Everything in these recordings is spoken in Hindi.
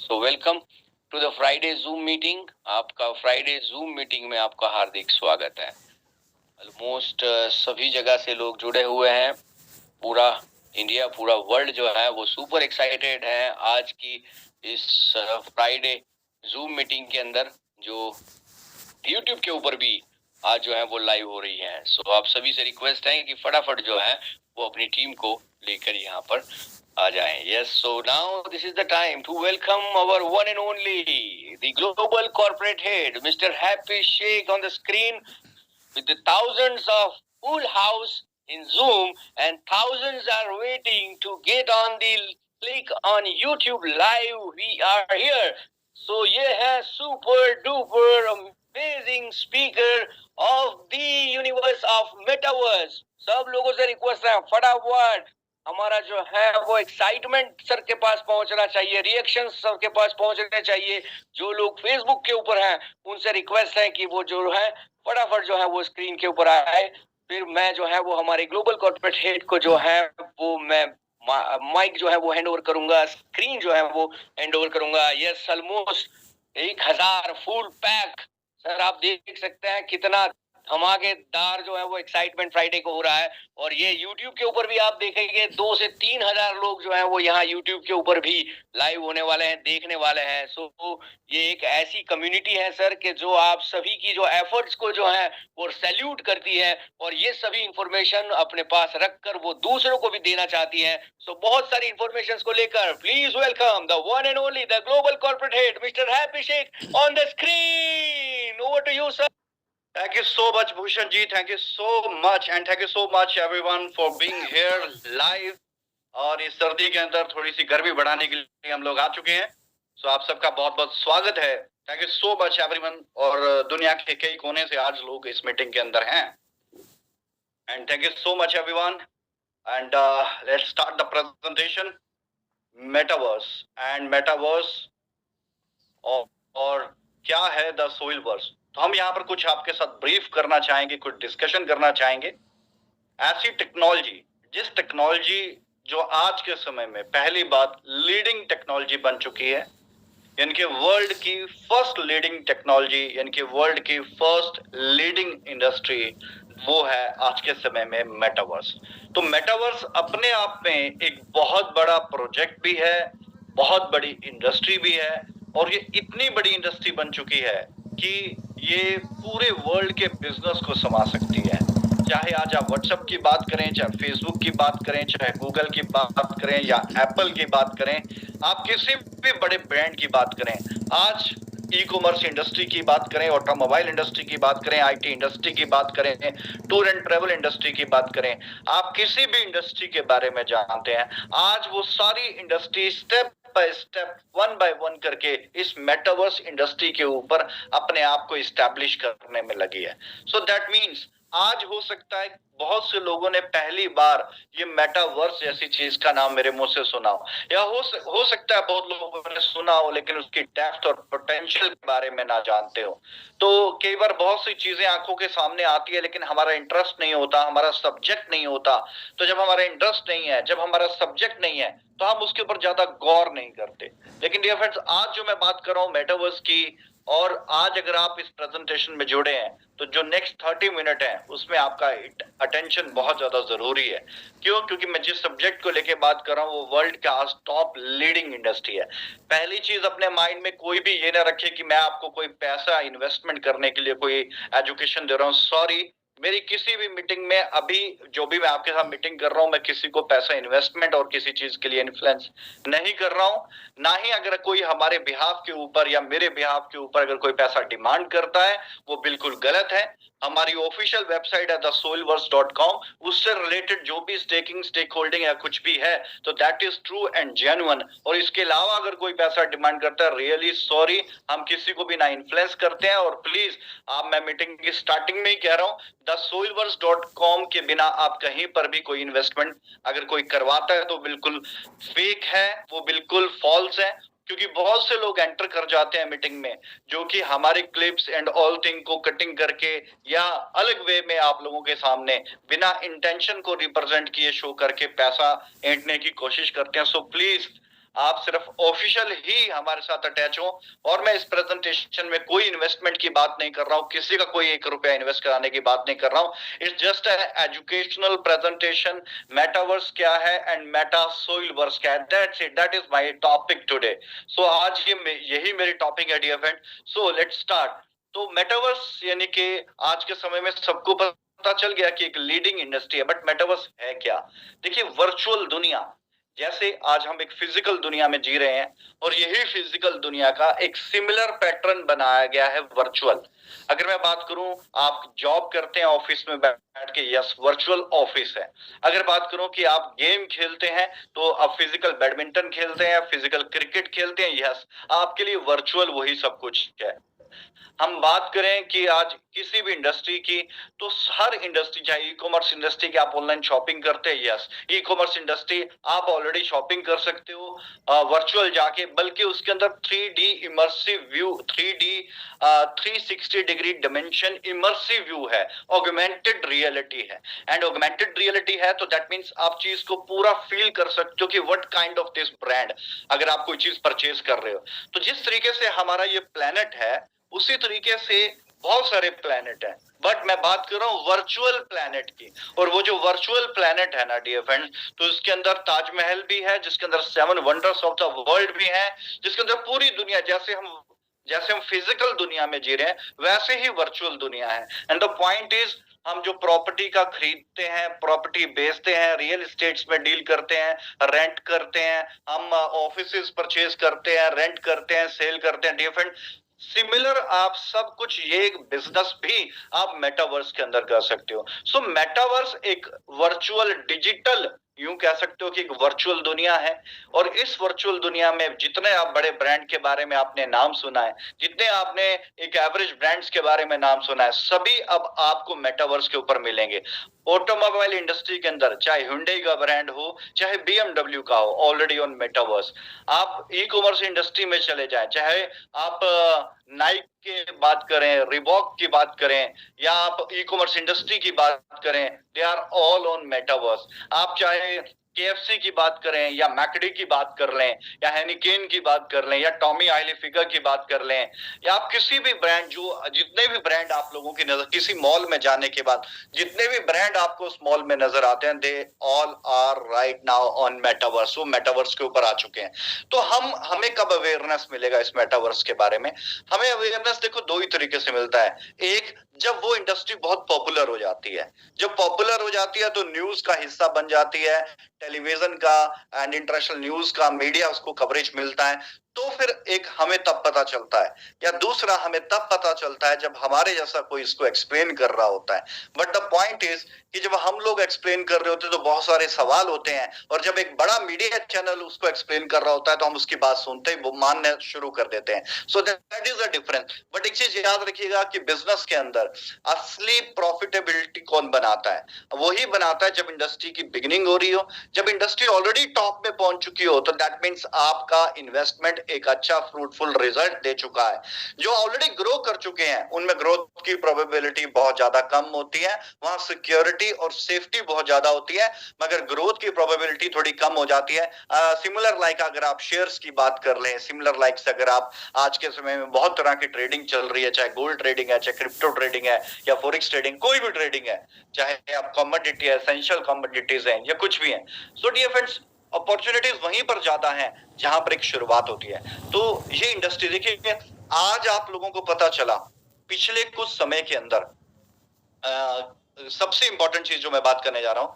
Welcome to the Friday Zoom meeting. आपका फ्राइडे जूम मीटिंग में आपका हार्दिक स्वागत है। ऑलमोस्ट सभी जगह से लोग जुड़े हुए हैं। पूरा इंडिया, पूरा वर्ल्ड जो है वो सुपर एक्साइटेड है आज की इस फ्राइडे जूम मीटिंग के अंदर, जो यूट्यूब के ऊपर भी आज जो है वो लाइव हो रही है। सो आप सभी से रिक्वेस्ट है कि फटाफट जो है वो अपनी टीम को लेकर यहाँ पर आ जाएं। Yes, so now this is the time to welcome our one and only, the global corporate head, Mr. Happy Sheikh on the screen with the thousands of full house in Zoom and thousands are waiting to get on the click on YouTube live. We are here. So ये है super duper amazing speaker of the universe of metaverse. सब लोगों से रिक्वेस्ट है फटाफट हमारा जो है वो एक्साइटमेंट सर के पास पहुंचना चाहिए, रिएक्शन सर के पास पहुंचने चाहिए। जो लोग फेसबुक के ऊपर हैं उनसे रिक्वेस्ट है कि वो जो है फटाफट जो है वो स्क्रीन के ऊपर आए। फिर मैं जो है वो हमारे ग्लोबल कॉर्पोरेट हेड को जो है वो मैं माइक जो है वो हैंड ओवर करूंगा, स्क्रीन जो है वो हैंड ओवर करूंगा। Yes, almost 1000 full pack. Sir आप देख सकते हैं कितना धमाकेदार जो है वो एक्साइटमेंट फ्राइडे को हो रहा है। और ये यूट्यूब के ऊपर भी आप देखेंगे 2 से 3 हजार लोग जो है वो यहाँ यूट्यूब के ऊपर भी लाइव होने वाले हैं, देखने वाले हैं। सो ये एक ऐसी कम्युनिटी है सर कि जो आप सभी की जो एफर्ट्स को जो है वो सैल्यूट करती है और ये सभी इंफॉर्मेशन अपने पास रखकर वो दूसरों को भी देना चाहती है। सो बहुत सारी इंफॉर्मेशन को लेकर please welcome the one and only the global corporate head mister Happy Shaikh on the screen. Over to you sir. Thank you so much, Bhushan ji. Thank you so much and thank you so much everyone for being here live. और इस सर्दी के अंदर थोड़ी सी गर्मी बढ़ाने के लिए हम लोग आ चुके हैं। सो आप सबका बहुत बहुत स्वागत है। Thank you so much everyone. और दुनिया के कई कोने से आज लोग इस मीटिंग के अंदर हैं। And thank you so much everyone. And let's start the presentation. Metaverse and metaverse और क्या है द सोइलवर्स। तो हम यहाँ पर कुछ आपके साथ ब्रीफ करना चाहेंगे, कुछ डिस्कशन करना चाहेंगे। ऐसी टेक्नोलॉजी, जिस टेक्नोलॉजी जो आज के समय में पहली बात लीडिंग टेक्नोलॉजी बन चुकी है, यानी कि वर्ल्ड की फर्स्ट लीडिंग टेक्नोलॉजी, यानी कि वर्ल्ड की फर्स्ट लीडिंग इंडस्ट्री, वो है आज के समय में मेटावर्स। तो मेटावर्स अपने आप में एक बहुत बड़ा प्रोजेक्ट भी है, बहुत बड़ी इंडस्ट्री भी है और ये इतनी बड़ी इंडस्ट्री बन चुकी है कि ये पूरे वर्ल्ड के बिजनेस को समा सकती है। चाहे आज आप व्हाट्सएप की बात करें, चाहे फेसबुक की बात करें, चाहे गूगल की बात करें या एप्पल की बात करें, आप किसी भी बड़े ब्रांड की बात करें, आज ई कॉमर्स इंडस्ट्री की बात करें, ऑटोमोबाइल इंडस्ट्री की बात करें, आईटी इंडस्ट्री की बात करें, टूर एंड ट्रेवल इंडस्ट्री की बात करें, आप किसी भी इंडस्ट्री के बारे में जानते हैं, आज वो सारी industry step by step, one by one करके इस मेटावर्स इंडस्ट्री के ऊपर अपने आप को इस्टेब्लिश करने में लगी है। सो दैट मीन्स आज हो सकता है बहुत से लोगों ने पहली बार ये मेटावर्स जैसी चीज का नाम मेरे मुंह से सुना हो, या हो सकता है बहुत लोगों ने सुना हो लेकिन उसकी डेप्थ और पोटेंशियल के बारे में ना जानते हो। तो कई बार बहुत सी चीजें आंखों के सामने आती है लेकिन हमारा इंटरेस्ट नहीं होता, हमारा सब्जेक्ट नहीं होता। तो जब हमारा इंटरेस्ट नहीं है, जब हमारा सब्जेक्ट नहीं है, तो हम उसके ऊपर ज्यादा गौर नहीं करते। लेकिन डियर फ्रेंड्स, आज जो मैं बात कर रहा हूँ मेटावर्स की, और आज अगर आप इस प्रेजेंटेशन में जुड़े हैं तो जो नेक्स्ट 30 मिनट है उसमें आपका अटेंशन बहुत ज्यादा जरूरी है। क्यों? क्योंकि मैं जिस सब्जेक्ट को लेके बात कर रहा हूँ वो वर्ल्ड का आज टॉप लीडिंग इंडस्ट्री है। पहली चीज, अपने माइंड में कोई भी ये ना रखे कि मैं आपको कोई पैसा इन्वेस्टमेंट करने के लिए कोई एजुकेशन दे रहा हूँ। सॉरी, मेरी किसी भी मीटिंग में, अभी जो भी मैं आपके साथ मीटिंग कर रहा हूं, मैं किसी को पैसा इन्वेस्टमेंट और किसी चीज के लिए इन्फ्लुएंस नहीं कर रहा हूं। ना ही अगर कोई हमारे बिहाफ के ऊपर या मेरे बिहाफ के ऊपर अगर कोई पैसा डिमांड करता है, वो बिल्कुल गलत है। हमारी ऑफिशियल वेबसाइट है thesoilverse.com, उससे रिलेटेड जो भी स्टेक होल्डिंग या कुछ भी है तो that is true and genuine. और इसके अलावा अगर कोई पैसा डिमांड करता है, रियली सॉरी, हम किसी को भी ना इन्फ्लुएंस करते हैं। और प्लीज, आप, मैं मीटिंग की स्टार्टिंग में ही कह रहा हूं, thesoilverse.com के बिना आप कहीं पर भी कोई इन्वेस्टमेंट अगर कोई करवाता है तो बिल्कुल फेक है, वो बिल्कुल फॉल्स है। क्योंकि बहुत से लोग एंटर कर जाते हैं मीटिंग में जो कि हमारे क्लिप्स एंड ऑल थिंग को कटिंग करके या अलग वे में आप लोगों के सामने बिना इंटेंशन को रिप्रेजेंट किए शो करके पैसा ऐंठने की कोशिश करते हैं। सो प्लीज, आप सिर्फ ऑफिशियल ही हमारे साथ अटैच हो। और मैं इस प्रेजेंटेशन में कोई इन्वेस्टमेंट की बात नहीं कर रहा हूं, किसी का कोई 1 रुपया इन्वेस्ट कराने की बात नहीं कर रहा हूं। It's just educational presentation. Metaverse क्या है एंड मेटा सोइल वर्स क्या है, that's it, that is my topic today. So आज यही मेरी टॉपिक है dear friend. So let's start. तो मेटावर्स यानी कि आज के समय में सबको पता चल गया कि एक लीडिंग इंडस्ट्री है, बट मेटावर्स है क्या? देखिए, वर्चुअल दुनिया, जैसे आज हम एक फिजिकल दुनिया में जी रहे हैं और यही फिजिकल दुनिया का एक सिमिलर पैटर्न बनाया गया है वर्चुअल। अगर मैं बात करूं, आप जॉब करते हैं ऑफिस में बैठ के, यस वर्चुअल ऑफिस है। अगर बात करूं कि आप गेम खेलते हैं तो आप फिजिकल बैडमिंटन खेलते हैं, फिजिकल क्रिकेट खेलते हैं, यस आपके लिए वर्चुअल वही सब कुछ है। हम बात करें कि आज किसी भी इंडस्ट्री की, तो हर इंडस्ट्री, चाहे ई कॉमर्स इंडस्ट्री की, आप ऑनलाइन शॉपिंग करते हैं, यस ई कॉमर्स इंडस्ट्री आप ऑलरेडी शॉपिंग कर सकते हो वर्चुअल जाके, बल्कि उसके अंदर 3D immersive view, 3D 360 degree dimension immersive view है, ऑगमेंटेड रियलिटी है। एंड ऑगमेंटेड रियलिटी है तो दैट मीन्स आप चीज को पूरा फील कर सकते हो कि what kind of this brand, अगर आप कोई चीज परचेज कर रहे हो। तो जिस तरीके से हमारा ये प्लेनेट है, उसी तरीके से बहुत सारे प्लेनेट हैं, बट मैं बात कर रहा हूं वर्चुअल प्लेनेट की। और वो जो वर्चुअल प्लेनेट है ना डियर फ्रेंड्स, तो इसके अंदर ताजमहल भी है, जिसके अंदर 7 वंडर्स ऑफ द वर्ल्ड भी है, जिसके अंदर पूरी दुनिया, जैसे हम फिजिकल दुनिया में जी रहे हैं वैसे ही वर्चुअल दुनिया है। एंड द पॉइंट इज, हम जो प्रॉपर्टी का खरीदते हैं, प्रॉपर्टी बेचते हैं, रियल एस्टेट्स में डील करते हैं, रेंट करते हैं, हम ऑफिसेज परचेज करते हैं, रेंट करते हैं, सेल करते हैं, डिफरेंट सिमिलर आप सब कुछ, ये एक बिजनेस भी आप मेटावर्स के अंदर कर सकते हो। सो मेटावर्स एक वर्चुअल डिजिटल, यूं कह सकते हो कि एक वर्चुअल दुनिया है। और इस वर्चुअल दुनिया में जितने आप बड़े ब्रांड के बारे में आपने नाम सुना है, जितने आपने एक एवरेज ब्रांड्स के बारे में नाम सुना है, सभी अब आपको मेटावर्स के ऊपर मिलेंगे। ऑटोमोबाइल इंडस्ट्री के अंदर चाहे हुंडई का ब्रांड हो, चाहे BMW का हो, ऑलरेडी ऑन मेटावर्स। आप ई कॉमर्स इंडस्ट्री में चले जाएं, चाहे आप नाइक की बात करें, रिबॉक की बात करें, या आप ई कॉमर्स इंडस्ट्री की बात करें, they are all on metaverse. आप चाहे KFC की बात करें, या मैकडी की बात कर लें, या हेनिकेन की बात कर लें, या टॉमी हाइलीफिगर की बात कर लें, या आप किसी भी ब्रांड, जो जितने भी ब्रांड आप लोगों की नजर, किसी मॉल में जाने के बाद जितने भी ब्रांड आपको उस मॉल में नजर आते हैं, they all are right now on metaverse. वो मेटावर्स के ऊपर आ चुके हैं। तो हमें कब अवेयरनेस मिलेगा इस मेटावर्स के बारे में? हमें अवेयरनेस देखो दो ही तरीके से मिलता है। एक, जब वो इंडस्ट्री बहुत पॉपुलर हो जाती है। जब पॉपुलर हो जाती है तो न्यूज का हिस्सा बन जाती है, टेलीविजन का एंड इंटरनेशनल न्यूज का, मीडिया उसको कवरेज मिलता है, तो फिर एक हमें तब पता चलता है। या दूसरा, हमें तब पता चलता है जब हमारे जैसा कोई इसको एक्सप्लेन कर रहा होता है। बट द पॉइंट इज कि जब हम लोग एक्सप्लेन कर रहे होते हैं तो बहुत सारे सवाल होते हैं, और जब एक बड़ा मीडिया चैनल उसको एक्सप्लेन कर रहा होता है तो हम उसकी बात सुनते ही वो मानना शुरू कर देते हैं। सो that is a difference. But एक चीज याद रखिएगा कि बिजनेस के अंदर असली प्रॉफिटेबिलिटी कौन बनाता है? वही बनाता है जब इंडस्ट्री की बिगिनिंग हो रही हो, जब इंडस्ट्री ऑलरेडी टॉप में पहुंच चुकी हो, तो दैट मीन्स आपका इन्वेस्टमेंट एक अच्छा फ्रूटफुल रिजल्ट दे चुका है। जो ऑलरेडी ग्रो कर चुके हैं उनमें ग्रोथ की प्रोबेबिलिटी बहुत ज्यादा कम होती है, वहां सिक्योरिटी और सेफ्टी बहुत ज्यादा होती है, मगर ग्रोथ की प्रोबेबिलिटी थोड़ी कम हो जाती है। सिमिलर लाइक अगर आप शेयर्स की बात कर लें, सिमिलर लाइक अगर आप, आज के समय में बहुत तरह की ट्रेडिंग चल रही है, चाहे गोल्ड ट्रेडिंग है, चाहे क्रिप्टो ट्रेडिंग है, या फॉरेक्स ट्रेडिंग, कोई भी ट्रेडिंग है, चाहे आप कमोडिटी है, एसेंशियल कमोडिटीज हैं, या कुछ भी है। सो डियर फ्रेंड्स, अपॉर्चुनिटीज वहीं पर ज्यादा हैं जहां पर एक शुरुआत होती है। तो ये इंडस्ट्री देखिए, आज आप लोगों को पता चला पिछले कुछ समय के अंदर, सबसे इंपॉर्टेंट चीज जो मैं बात करने जा रहा हूं,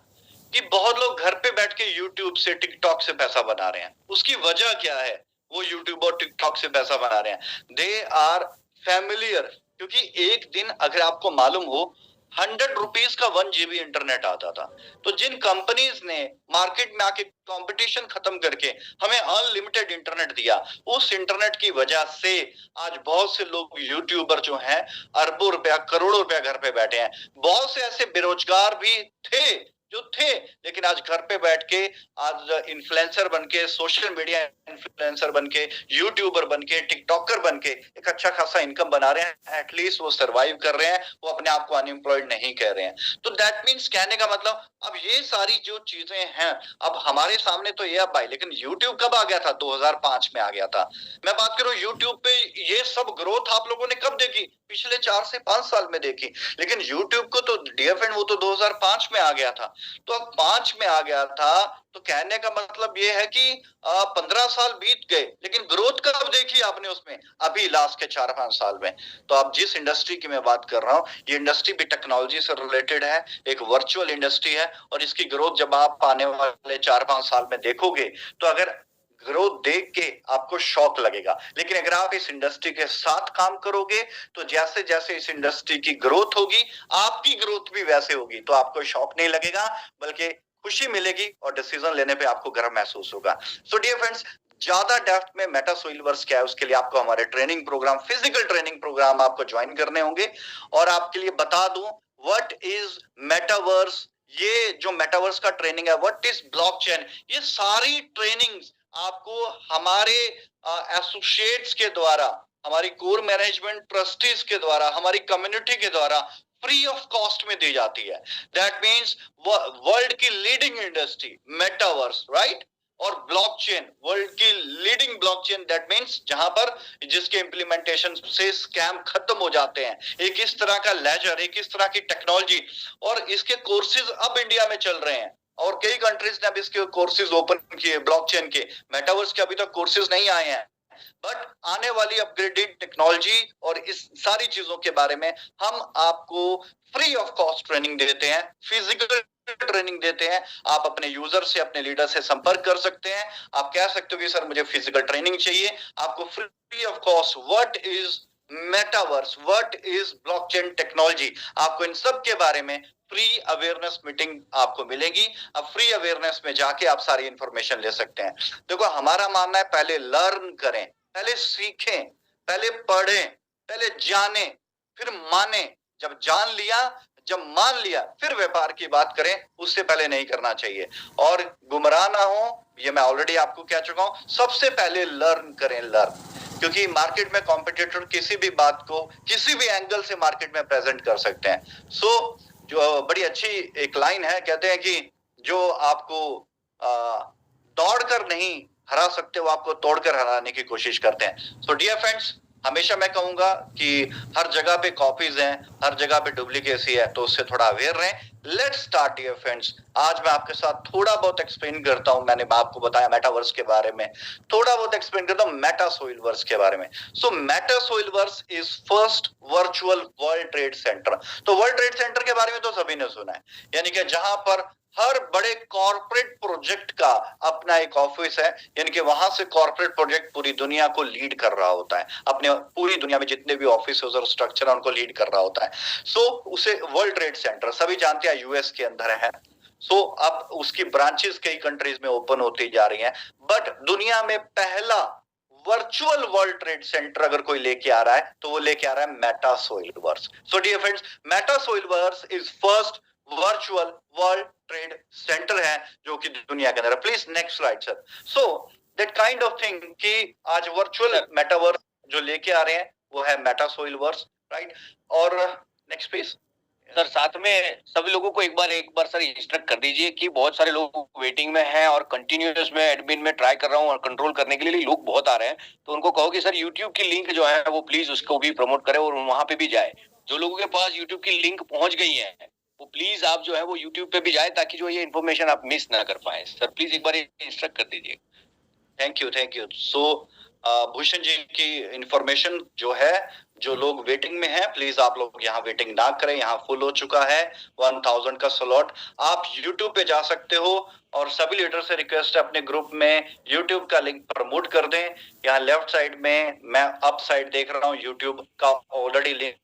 कि बहुत लोग घर पे बैठ के यूट्यूब से, टिकटॉक से पैसा बना रहे हैं। उसकी वजह क्या है? वो यूट्यूब और टिकटॉक से पैसा बना रहे हैं, दे आर फैमिलियर। क्योंकि एक दिन अगर आपको मालूम हो, 100 रुपीज का 1 GB इंटरनेट आता था। तो जिन कंपनीज ने मार्केट में आके कंपटीशन खत्म करके हमें अनलिमिटेड इंटरनेट दिया, उस इंटरनेट की वजह से आज बहुत से लोग यूट्यूबर जो हैं, अरबों रुपया, करोड़ों रुपया घर पे बैठे हैं। बहुत से ऐसे बेरोजगार भी थे जो थे, लेकिन आज घर पे बैठ के आज इन्फ्लुएंसर बन के, सोशल मीडिया इन्फ्लुएंसर बन के, यूट्यूबर बन के, टिकटॉकर बन के एक अच्छा खासा इनकम बना रहे हैं। एटलीस्ट वो सरवाइव कर रहे हैं, वो अपने आप को अनएम्प्लॉयड नहीं कह रहे हैं। तो दैट मीन्स कहने का मतलब अब ये सारी जो चीजें हैं अब हमारे सामने तो ये अब भाई, लेकिन यूट्यूब कब आ गया था? 2005 में आ गया था। मैं बात करूं यूट्यूब पे ये सब ग्रोथ आप लोगों ने कब देखी? पिछले 4 से 5 साल में देखी। लेकिन यूट्यूब को तो डियर फ्रेंड वो तो 2005 में आ गया था। तो अब 5 में आ गया था, तो कहने का मतलब ये है कि 15 साल बीत गए, लेकिन ग्रोथ कब देखी आपने उसमें? अभी लास्ट के 4-5 साल में। तो अब जिस इंडस्ट्री की मैं बात कर रहा हूं, ये इंडस्ट्री भी टेक्नोलॉजी से रिलेटेड है, एक वर्चुअल इंडस्ट्री है, और इसकी ग्रोथ जब आप आने वाले 4-5 साल में देखोगे तो अगर ग्रोथ देख के आपको शॉक लगेगा। लेकिन अगर आप इस इंडस्ट्री के साथ काम करोगे तो जैसे जैसे इस इंडस्ट्री की ग्रोथ होगी, आपकी ग्रोथ भी वैसे होगी, तो आपको शॉक नहीं लगेगा, बल्कि खुशी मिलेगी और डिसीजन लेने पे आपको गर्व महसूस होगा। सो डियर फ्रेंड्स, ज्यादा डेप्थ में मेटा सोइलवर्स क्या है उसके लिए आपको हमारे training program, physical training program आपको ज्वाइन करने होंगे। और आपके लिए बता दूं व्हाट इज मेटावर्स, ये जो मेटावर्स का ट्रेनिंग है, व्हाट इज ब्लॉकचेन, ये सारी ट्रेनिंग्स आपको हमारे एसोसिएट्स के द्वारा, हमारी कोर मैनेजमेंट ट्रस्टीज के द्वारा, हमारी कम्युनिटी के द्वारा फ्री ऑफ कॉस्ट में दी जाती है। दैट मीन्स वर्ल्ड की लीडिंग इंडस्ट्री मेटावर्स, राइट, और ब्लॉकचेन, वर्ल्ड की लीडिंग ब्लॉकचेन, दैट मीन्स जहां पर जिसके इंप्लीमेंटेशन से स्कैम खत्म हो जाते हैं। एक इस तरह का लेजर, एक इस तरह की टेक्नोलॉजी, और इसके कोर्सेज अब इंडिया में चल रहे हैं और कई कंट्रीज ने अब इसके कोर्सेज ओपन किए ब्लॉकचेन के। मेटावर्स के अभी तक कोर्सेज नहीं आए हैं, बट आने वाली अपग्रेडेड टेक्नोलॉजी और इस सारी चीजों के बारे में हम आपको फ्री ऑफ कॉस्ट ट्रेनिंग देते हैं, फिजिकल ट्रेनिंग देते हैं। आप अपने यूजर से, अपने लीडर से संपर्क कर सकते हैं। आप कह सकते हो कि सर मुझे फिजिकल ट्रेनिंग चाहिए, आपको free of cost what is metaverse, what is blockchain technology, आपको इन सब के बारे में फ्री अवेयरनेस मीटिंग आपको मिलेगी। अब फ्री अवेयरनेस में जाके आप सारी इंफॉर्मेशन ले सकते हैं। देखो हमारा मानना है पहले लर्न करें, पहले सीखें, पहले पढ़ें, पहले जाने, फिर माने। जब जान लिया, जब मान लिया, फिर व्यापार की बात करें, उससे पहले नहीं करना चाहिए। और गुमराह ना हो, ये मैं ऑलरेडी आपको कह चुका हूं, सबसे पहले लर्न करें, लर्न, क्योंकि मार्केट में कॉम्पिटिटर किसी भी बात को किसी भी एंगल से मार्केट में प्रेजेंट कर सकते हैं। सो जो बड़ी अच्छी एक लाइन है, कहते हैं कि जो आपको दौड़कर नहीं हरा सकते, वो आपको तोड़कर हराने की कोशिश करते हैं। सो डियर फ्रेंड्स, हमेशा मैं कहूंगा कि हर जगह पे कॉपीज हैं, हर जगह पे डुप्लीकेसी है, तो उससे थोड़ा अवेयर रहें। Let's start dear friends. आज मैं आपके साथ थोड़ा बहुत एक्सप्लेन करता हूं, मैंने आपको बताया मेटावर्स के बारे में, थोड़ा बहुत एक्सप्लेन करता हूं मेटा सोइलवर्स के बारे में। So meta soilverse is first virtual world trade centre. तो वर्ल्ड ट्रेड सेंटर के बारे में तो सभी ने सुना है, यानी कि जहां पर हर बड़े कॉर्पोरेट प्रोजेक्ट का अपना एक ऑफिस है, यानी कि वहां से कॉर्पोरेट प्रोजेक्ट पूरी दुनिया को लीड कर रहा होता है, अपने पूरी दुनिया में जितने भी ऑफिस और स्ट्रक्चर है उनको लीड कर रहा होता है। सो उसे वर्ल्ड ट्रेड सेंटर सभी जानते हैं यूएस के अंदर है। सो अब उसकी ब्रांचेस कई कंट्रीज में ओपन होती जा रही हैं, बट दुनिया में पहला वर्चुअल वर्ल्ड ट्रेड सेंटर अगर कोई लेके आ रहा है तो वो लेके आ रहा है meta soilverse. So dear friends, meta soilverse is first virtual world trade centre है जो कि दुनिया के अंदर। Please next slide sir. So that kind of thing कि आज वर्चुअल मेटावर्स जो लेके आ रहे हैं वो है मेटा सोइलवर्स, राइट। और नेक्स्ट प्लीज सर साथ में सभी लोगों को एक बार सर इंस्ट्रक्ट कर दीजिए कि बहुत सारे लोग वेटिंग में हैं और कंटिन्यूअस में एडमिन में ट्राई कर रहा हूं और कंट्रोल करने के लिए लोग बहुत आ रहे हैं, तो उनको कहो कि सर यूट्यूब की लिंक जो है वो प्लीज उसको भी प्रमोट करें और वहां पे भी जाए। जो लोगों के पास यूट्यूब की लिंक पहुंच गई है वो प्लीज आप जो है वो यूट्यूब पे भी जाए, ताकि जो ये इन्फॉर्मेशन आप मिस ना कर पाए। सर प्लीज एक बार इंस्ट्रक्ट कर दीजिए। Thank you, thank you. So Bhushan ji की इंफॉर्मेशन जो है, जो लोग वेटिंग में हैं प्लीज आप लोग यहाँ वेटिंग ना करें, यहाँ फुल हो चुका है 1000 का स्लॉट। आप YouTube पे जा सकते हो और सभी लीडर से रिक्वेस्ट है अपने ग्रुप में YouTube का लिंक प्रमोट कर दें। यहाँ लेफ्ट साइड में मैं अप साइड देख रहा हूँ YouTube का ऑलरेडी लिंक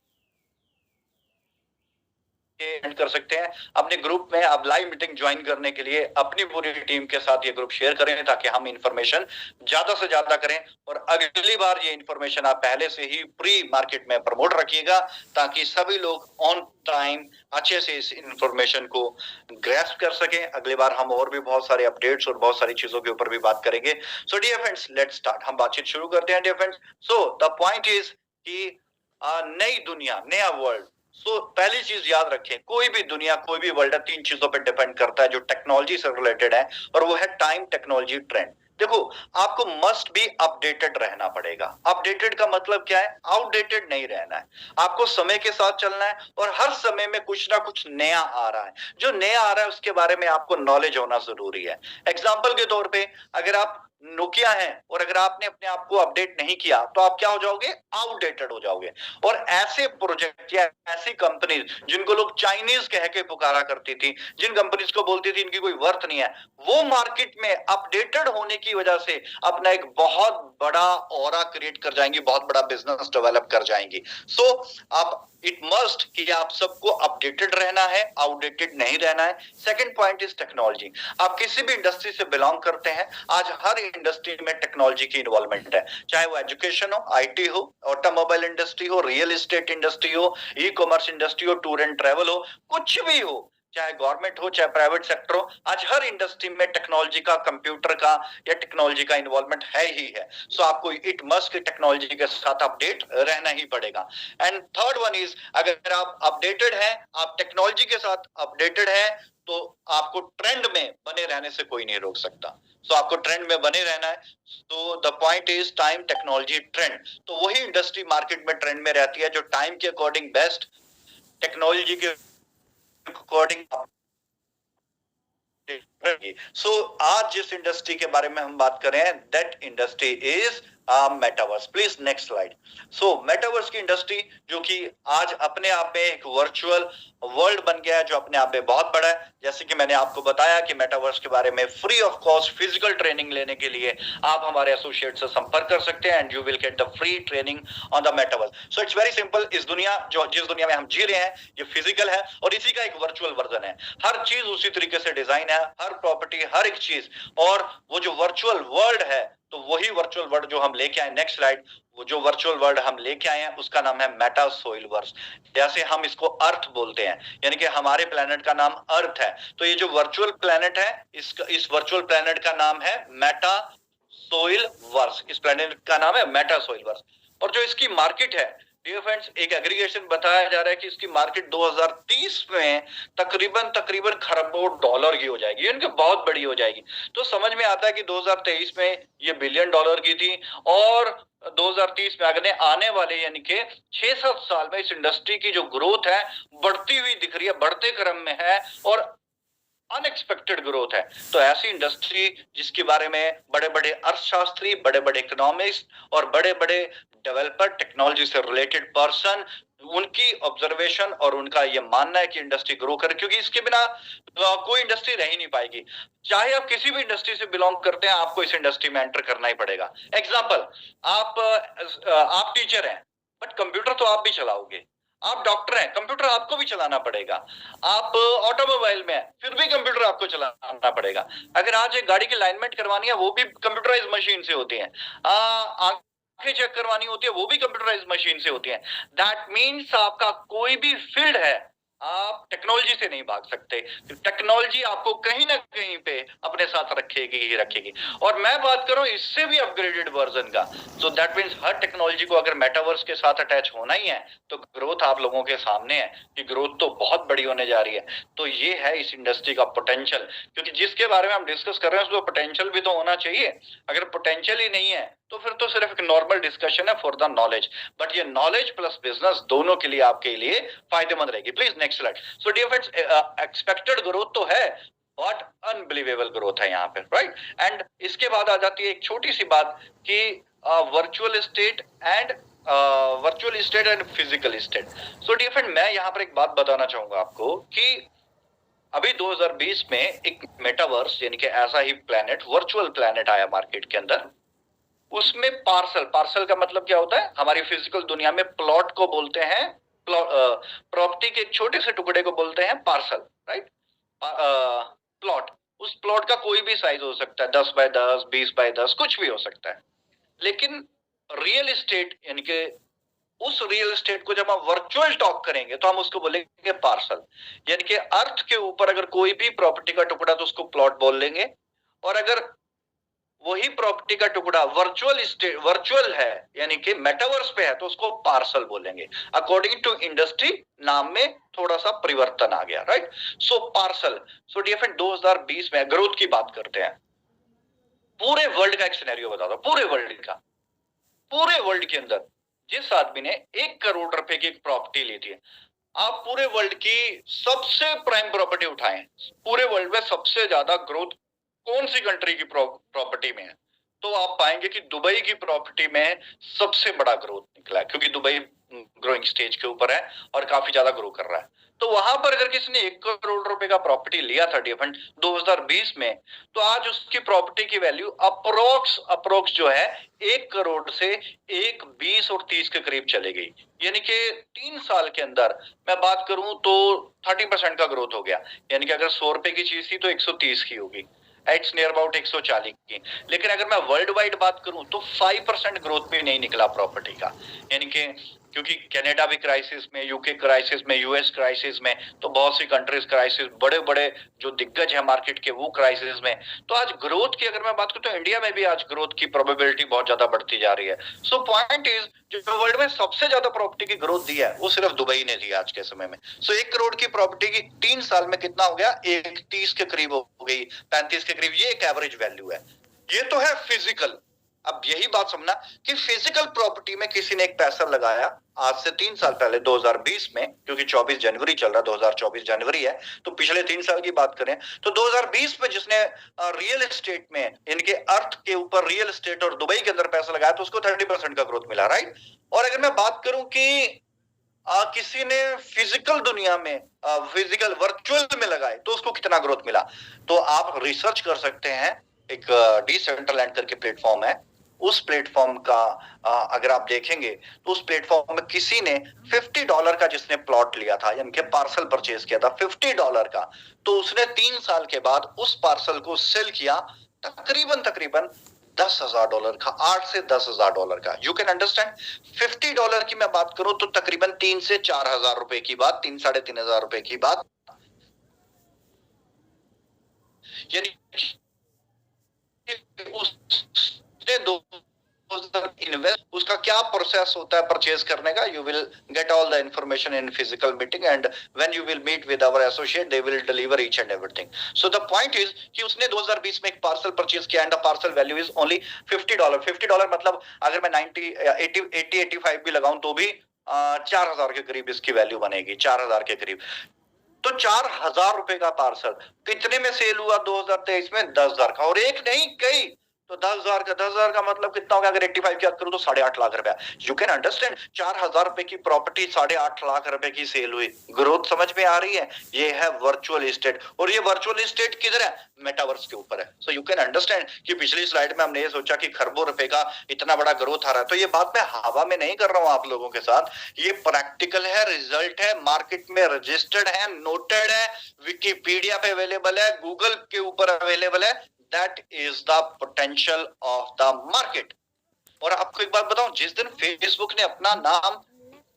एंड कर सकते हैं। अपने ग्रुप में आप लाइव मीटिंग ज्वाइन करने के लिए अपनी पूरी टीम के साथ ये ग्रुप शेयर करें ताकि हम इंफॉर्मेशन ज्यादा से ज्यादा करें। और अगली बार ये इंफॉर्मेशन आप पहले से ही प्री मार्केट में प्रमोट रखिएगा ताकि सभी लोग ऑन टाइम अच्छे से इस इंफॉर्मेशन को ग्रैस्प कर सकें। अगली बार हम और भी बहुत सारे अपडेट्स और बहुत सारी चीजों के ऊपर भी बात करेंगे। So dear friends, let's start. हम बातचीत शुरू करते हैं dear friends. So the point is कि नई दुनिया, नया वर्ल्ड। पहली चीज याद रखें, कोई भी दुनिया, कोई भी वर्ल्ड है, 3 चीजों पे डिपेंड करता है जो टेक्नोलॉजी से रिलेटेड है, और वो है टाइम, टेक्नोलॉजी, ट्रेंड। देखो, आपको मस्ट भी अपडेटेड रहना पड़ेगा। अपडेटेड का मतलब क्या है? आउटडेटेड नहीं रहना है। आपको समय के साथ चलना है और हर समय में कुछ ना कुछ नया आ रहा है। जो नया आ रहा है उसके बारे में आपको नॉलेज होना जरूरी है। एग्जाम्पल के तौर पे, अगर आप नोकिया है और अगर आपने अपने आप को अपडेट नहीं किया तो आप क्या हो जाओगे? आउटडेटेड हो जाओगे। और ऐसे प्रोजेक्ट या ऐसी कंपनीज जिनको लोग चाइनीज कह के पुकारा करती थी, जिन कंपनीज को बोलती थी इनकी कोई वर्थ नहीं है, वो मार्केट में अपडेटेड होने की वजह से अपना एक बहुत बड़ा ऑरा क्रिएट कर जाएंगी, बहुत बड़ा बिजनेस डेवलप कर जाएंगी। सो आप इट मस्ट कि आप सबको अपडेटेड रहना है, आउटडेटेड नहीं रहना है। Second point is technology. आप किसी भी इंडस्ट्री से बिलोंग करते हैं, आज हर इंडस्ट्री में टेक्नोलॉजी की इन्वॉल्वमेंट है। चाहे वो एजुकेशन हो, आईटी हो, ऑटोमोबाइल इंडस्ट्री हो, रियल एस्टेट इंडस्ट्री हो, ई कॉमर्स इंडस्ट्री हो, टूर एंड ट्रेवल हो, कुछ भी हो, चाहे गवर्नमेंट हो चाहे प्राइवेट सेक्टर हो, आज हर इंडस्ट्री में टेक्नोलॉजी का, कंप्यूटर का या टेक्नोलॉजी का इन्वॉल्वमेंट है ही है। सो आपको इट मस्ट टेक्नोलॉजी के साथ अपडेट रहना ही पड़ेगा। एंड थर्ड वन इज, अगर आप अपडेटेड हैं, आप टेक्नोलॉजी के साथ अपडेटेड हैं, तो आपको ट्रेंड में बने रहने से कोई नहीं रोक सकता। सो आपको ट्रेंड में बने रहना है। तो the point is time, technology, trend. तो वही इंडस्ट्री मार्केट में ट्रेंड में रहती है जो टाइम के अकॉर्डिंग बेस्ट, टेक्नोलॉजी के अकॉर्डिंग। सो आज जिस इंडस्ट्री के बारे में हम बात कर रहे हैं, that industry is metaverse. Please next slide. So metaverse की इंडस्ट्री, जो कि आज अपने आप में एक वर्चुअल वर्ल्ड बन गया है, जो अपने आप में बहुत बड़ा है। जैसे कि मैंने आपको बताया कि मेटावर्स के बारे में free of cost physical training लेने के लिए आप हमारे एसोसिएट से संपर्क कर सकते हैं and you will get the free training on the metaverse. So it's very simple. इस दुनिया, जिस दुनिया में हम जी रहे हैं, ये फिजिकल है और इसी का एक वर्चुअल वर्जन है। हर चीज उसी तरीके से डिजाइन है, हर प्रॉपर्टी, हर एक चीज। और वो जो वर्चुअल वर्ल्ड है, तो वही वर्चुअल वर्ल्ड जो हम लेके आए, नेक्स्ट स्लाइड, वो जो वर्चुअल वर्ल्ड हम लेके आए हैं उसका नाम है मेटा सोइल वर्स। जैसे हम इसको अर्थ बोलते हैं, यानी कि हमारे प्लेनेट का नाम अर्थ है, तो ये जो वर्चुअल प्लेनेट है, इस वर्चुअल प्लेनेट का नाम है मेटा सोइल वर्स। इस प्लेनेट का नाम है मेटा सोइल वर्स। और जो इसकी मार्केट है डियर फ्रेंड्स, एक एग्रीगेशन बताया जा रहा है कि इसकी मार्केट 2030 में तकरीबन खरबों डॉलर की हो जाएगी, यानी कि बहुत बड़ी हो जाएगी। तो समझ में आता है कि 2023 में ये बिलियन डॉलर की थी और 2030 में अगले आने वाले यानी कि 6-7 साल में इस इंडस्ट्री की जो ग्रोथ है बढ़ती हुई दिख रही है, बढ़ते क्रम में है और अनएक्सपेक्टेड ग्रोथ है। तो ऐसी इंडस्ट्री जिसके बारे में बड़े बड़े अर्थशास्त्री, बड़े बड़े इकोनॉमिस्ट और बड़े बड़े डेवलपर, टेक्नोलॉजी से रिलेटेड पर्सन, उनकी ऑब्जर्वेशन और उनका यह मानना है कि इंडस्ट्री ग्रो करे, क्योंकि इसके बिना कोई इंडस्ट्री रह ही नहीं पाएगी। चाहे आप किसी भी इंडस्ट्री से बिलोंग करते हैं, आपको इस इंडस्ट्री में एंटर करना ही पड़ेगा। एग्जाम्पल, आप टीचर हैं बट कंप्यूटर तो आप भी चलाओगे। आप डॉक्टर हैं, कंप्यूटर आपको भी चलाना पड़ेगा। आप ऑटोमोबाइल में हैं, फिर भी कंप्यूटर आपको चलाना पड़ेगा। अगर आज एक गाड़ी की अलाइनमेंट करवानी है, वो भी कंप्यूटराइज मशीन से होती है। आंखें चेक करवानी होती है, वो भी कंप्यूटराइज मशीन से होती है। दैट मीन्स आपका कोई भी फील्ड है, आप टेक्नोलॉजी से नहीं भाग सकते। टेक्नोलॉजी आपको कहीं ना कहीं पे अपने साथ रखेगी ही रखेगी। और मैं बात करूं इससे भी अपग्रेडेड वर्जन का, so that means her technology को अगर मेटावर्स के साथ अटैच होना ही है तो ग्रोथ आप लोगों के सामने है कि ग्रोथ तो बहुत बड़ी होने जा रही है। तो ये है इस इंडस्ट्री का पोटेंशियल, क्योंकि जिसके बारे में हम डिस्कस कर रहे हैं उसको पोटेंशियल भी तो होना चाहिए। अगर पोटेंशियल ही नहीं है तो फिर तो सिर्फ एक नॉर्मल डिस्कशन है फॉर द नॉलेज, बट ये नॉलेज प्लस बिजनेस दोनों के लिए आपके लिए फायदेमंद रहेगी। Please next slide. So dear friends, expected growth तो है बट अनबिलीवेबल ग्रोथ है यहाँ पे, राइट। एंड इसके बाद आ जाती है एक छोटी सी बात कि virtual state and physical state. So dear friend, मैं यहाँ पर एक बात बताना चाहूंगा आपको कि अभी 2020 में एक मेटावर्स यानी कि ऐसा ही प्लेनेट, वर्चुअल प्लेनेट आया मार्केट के अंदर। उसमें पार्सल का मतलब क्या होता है? हमारी फिजिकल दुनिया में प्लॉट को बोलते हैं प्रॉपर्टी के एक छोटे से टुकड़े को बोलते हैं पार्सल, राइट? प्लॉट, उस प्लॉट का कोई भी साइज हो सकता है, 10 बाय 10, 20 बाय 10, कुछ भी हो सकता है। लेकिन रियल एस्टेट यानी कि उस रियल एस्टेट को जब हम वर्चुअल टॉक करेंगे तो हम उसको बोलेंगे पार्सल। यानी कि अर्थ के ऊपर अगर कोई भी प्रॉपर्टी का टुकड़ा तो उसको प्लॉट बोल लेंगे, और अगर वही प्रॉपर्टी का टुकड़ा वर्चुअल है यानी कि मेटावर्स पे है तो उसको पार्सल बोलेंगे। अकॉर्डिंग टू इंडस्ट्री नाम में थोड़ा सा परिवर्तन आ गया, राइट? सो पार्सल। सो डियर फ्रेंड, 2020 में ग्रोथ की बात करते हैं। पूरे वर्ल्ड का एक सिनेरियो बता दो, पूरे वर्ल्ड के अंदर जिस आदमी ने 1 करोड़ रुपए की एक प्रॉपर्टी ली थी, आप पूरे वर्ल्ड की सबसे प्राइम प्रॉपर्टी उठाएं, पूरे वर्ल्ड में सबसे ज्यादा ग्रोथ कौन सी कंट्री की प्रॉपर्टी में है, तो आप पाएंगे कि दुबई की प्रॉपर्टी में सबसे बड़ा ग्रोथ निकला है, क्योंकि दुबई ग्रोइंग स्टेज के ऊपर है और काफी ज्यादा ग्रो कर रहा है। तो वहां पर अगर किसी ने 1 करोड़ रुपए का प्रॉपर्टी लिया था फंड 2020 में, तो आज उसकी प्रॉपर्टी की वैल्यू अप्रोक्स जो है 1 करोड़ से 20 और 30 के करीब चली गई। यानी कि 3 साल के अंदर मैं बात करूं तो 30% का ग्रोथ हो गया। यानी कि अगर 100 रुपए की चीज थी तो 130 की होगी, इट्स नियर अबाउट 140 की। लेकिन अगर मैं वर्ल्ड वाइड बात करूं तो 5% ग्रोथ भी नहीं निकला प्रॉपर्टी का। यानी कि क्योंकि कनाडा भी क्राइसिस में, यूके क्राइसिस में, यूएस क्राइसिस में, तो बहुत सी कंट्रीज क्राइसिस, बड़े बड़े जो दिग्गज है मार्केट के वो क्राइसिस में। तो आज ग्रोथ की अगर मैं बात करूं तो इंडिया में भी आज ग्रोथ की प्रोबेबिलिटी बहुत ज्यादा बढ़ती जा रही है। सो पॉइंट इज, जो वर्ल्ड में सबसे ज्यादा प्रॉपर्टी की ग्रोथ दी है वो सिर्फ दुबई ने दी आज के समय में। सो 1 करोड़ की प्रॉपर्टी की 3 साल में कितना हो गया, 30 के करीब हो गई, 35 के करीब। ये एक एवरेज वैल्यू है। ये तो है फिजिकल। अब यही बात समझना कि फिजिकल प्रॉपर्टी में किसी ने एक पैसा लगाया आज से 3 साल पहले 2020 में, क्योंकि 24 जनवरी चल रहा, 2024 जनवरी है, तो पिछले 3 साल की बात करें तो 2020 में जिसने रियल एस्टेट में, इनके अर्थ के ऊपर रियल एस्टेट और दुबई के अंदर पैसा लगाया तो उसको 30% का ग्रोथ मिला, राइट? और अगर मैं बात करूं कि किसी ने फिजिकल दुनिया में, फिजिकल वर्चुअल में लगाए तो उसको कितना ग्रोथ मिला, तो आप रिसर्च कर सकते हैं। एक डिसेंट्रलैंड करके प्लेटफॉर्म है, उस प्लेटफॉर्म का अगर आप देखेंगे तो उस प्लेटफॉर्म में किसी ने $50 का जिसने प्लॉट लिया था, यानी कि पार्सल परचेज किया था $50 का, तो उसने 3 साल के बाद उस पार्सल को सेल किया तकरीबन $10,000 का, $8 से $10,000 का। You can understand. $50 की मैं बात करूं तो तकरीबन 3 से 4,000 रुपए की बात, 3 साढ़े 3,000 रुपए की बात। यानी उसने इन्वेस्ट, उसका क्या प्रोसेस होता है परचेज करने का, you will get all the information in physical meeting, and when you will meet with our associate they will deliver each and everything. So the point is कि उसने 2020 में एक पार्सल परचेज किया and the parcel value is only $50। $50 मतलब अगर मैं 85 भी लगाऊं तो भी 4,000 के करीब इसकी वैल्यू बनेगी, 4,000 के करीब। तो 4,000 रुपए का पार्सल कितने में सेल हुआ 2023 में? 10,000 का। और एक नहीं कई, तो 10,000 का मतलब कितना हो गया? अगर 85 की बात करूं तो 8.5 लाख रुपया। यू कैन अंडरस्टैंड, 4,000 रुपए की प्रॉपर्टी 8.5 लाख रुपए की सेल हुई। ग्रोथ समझ में आ रही है? ये है वर्चुअल एस्टेट। और ये वर्चुअल एस्टेट किधर है? मेटावर्स के ऊपर है। सो यू कैन अंडरस्टैंड कि पिछली स्लाइड में हमने ये सोचा कि खरबों रुपए का इतना बड़ा ग्रोथ आ रहा है, तो ये बात मैं हवा में नहीं कर रहा हूं आप लोगों के साथ, ये प्रैक्टिकल है, रिजल्ट है, मार्केट में रजिस्टर्ड है, नोटेड है, विकिपीडिया पे अवेलेबल है, गूगल के ऊपर अवेलेबल है। That is the potential of the market. और आपको एक बात बताऊं, जिस दिन फेसबुक ने अपना नाम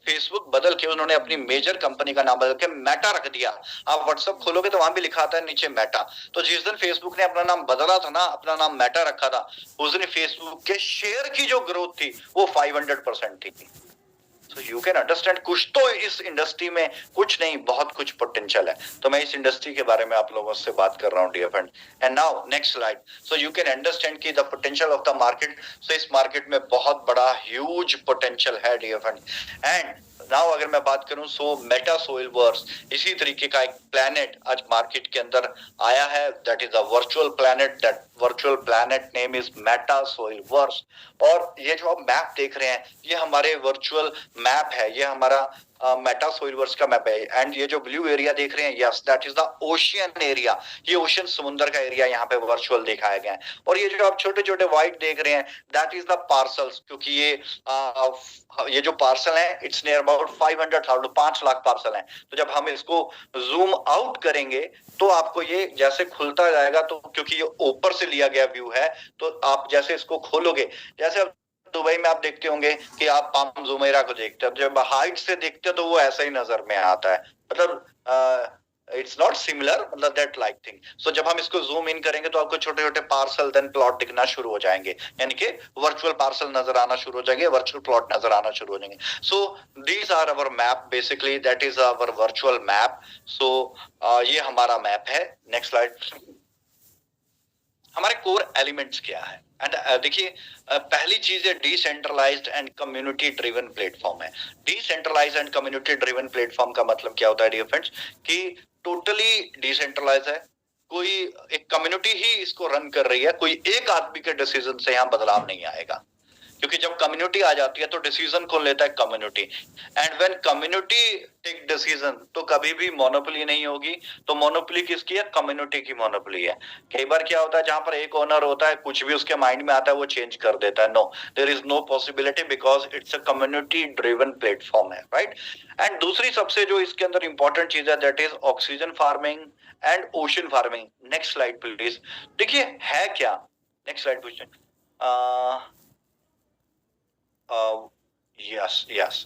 फेसबुक बदल के, उन्होंने अपनी मेजर कंपनी का नाम बदल के मेटा रख दिया, आप व्हाट्सएप खोलोगे तो वहां भी लिखा आता है नीचे मेटा। तो जिस दिन फेसबुक ने अपना नाम बदला था ना, अपना नाम मेटा रखा था, उस दिन फेसबुक के शेयर की जो ग्रोथ थी वो 500% थी। So you can understand, कुछ तो इस इंडस्ट्री में कुछ नहीं बहुत कुछ पोटेंशियल है। तो मैं इस इंडस्ट्री के बारे में आप लोगों से बात कर रहा हूँ dear friend. And now next slide. So you can understand कि the potential of the market. So इस मार्केट में बहुत बड़ा ह्यूज पोटेंशियल है डियर फ्रेंड। एंड नाउ अगर मैं बात करूं, सो मेटा सोइलवर्स इसी तरीके का एक प्लैनेट आज मार्केट के अंदर आया है, that is a virtual planet that virtual planet name is meta soil verse. और ये जो आप मैप देख रहे हैं ये हमारे वर्चुअल मैप है, ये हमारा मेटा सोइल वर्स का मैप है। एंड ये जो ब्लू एरिया देख रहे हैं, yes that is the ocean area, ये ओशियन समुद्र का एरिया यहाँ पे वर्चुअल दिखाया गया है। और ये जो आप छोटे छोटे व्हाइट देख रहे हैं दैट इज द पार्सल्स, क्योंकि ये जो पार्सल है it's near about 500,000, 5 lakh parcel है। तो जब हम इसको जूम आउट करेंगे तो आपको ये जैसे खुलता जाएगा, तो क्योंकि ये ऊपर से लिया गया व्यू है, तो आप जैसे इसको खोलोगे, जैसे दुबई में आप देखते होंगे कि आप पाम जुमेरा को देखते हो, जब हाइट से देखते हो तो वो ऐसा ही नजर में आता है, मतलब इट्स नॉट सिमिलर, मतलब दैट लाइक थिंग। सो जब हम इसको जूम इन करेंगे तो आपको छोटे छोटे पार्सल देन प्लॉट दिखना शुरू हो जाएंगे, यानी कि वर्चुअल पार्सल नजर आना शुरू हो जाएंगे, वर्चुअल प्लॉट नजर आना शुरू हो जाएंगे। So these are our map, basically that is our virtual map. So ये हमारा मैप है। Next slide. हमारे कोर एलिमेंट्स क्या है? एंड देखिए, पहली चीज है decentralised and community driven platform है। Decentralised and community driven platform का मतलब क्या होता है डियर फ्रेंड्स, कि टोटली डिसेंट्रलाइज है, कोई एक कम्युनिटी ही इसको रन कर रही है, कोई एक आदमी के डिसीजन से यहाँ बदलाव नहीं आएगा, क्योंकि जब कम्युनिटी आ जाती है तो डिसीजन कौन लेता है? Community. And when community take decision तो कभी भी मोनोपोली नहीं होगी। तो मोनोपोली किसकी है? कम्युनिटी की मोनोपोली है। कई बार क्या होता है, जहां पर एक ओनर होता है, कुछ भी उसके माइंड में आता है वो चेंज कर देता है। No, there is no possibility, because it's a community driven platform है, राइट। एंड दूसरी सबसे जो इसके अंदर इंपॉर्टेंट चीज है that is oxygen farming and ocean farming. Next slide please. देखिए है क्या, next slide question. Yes yes,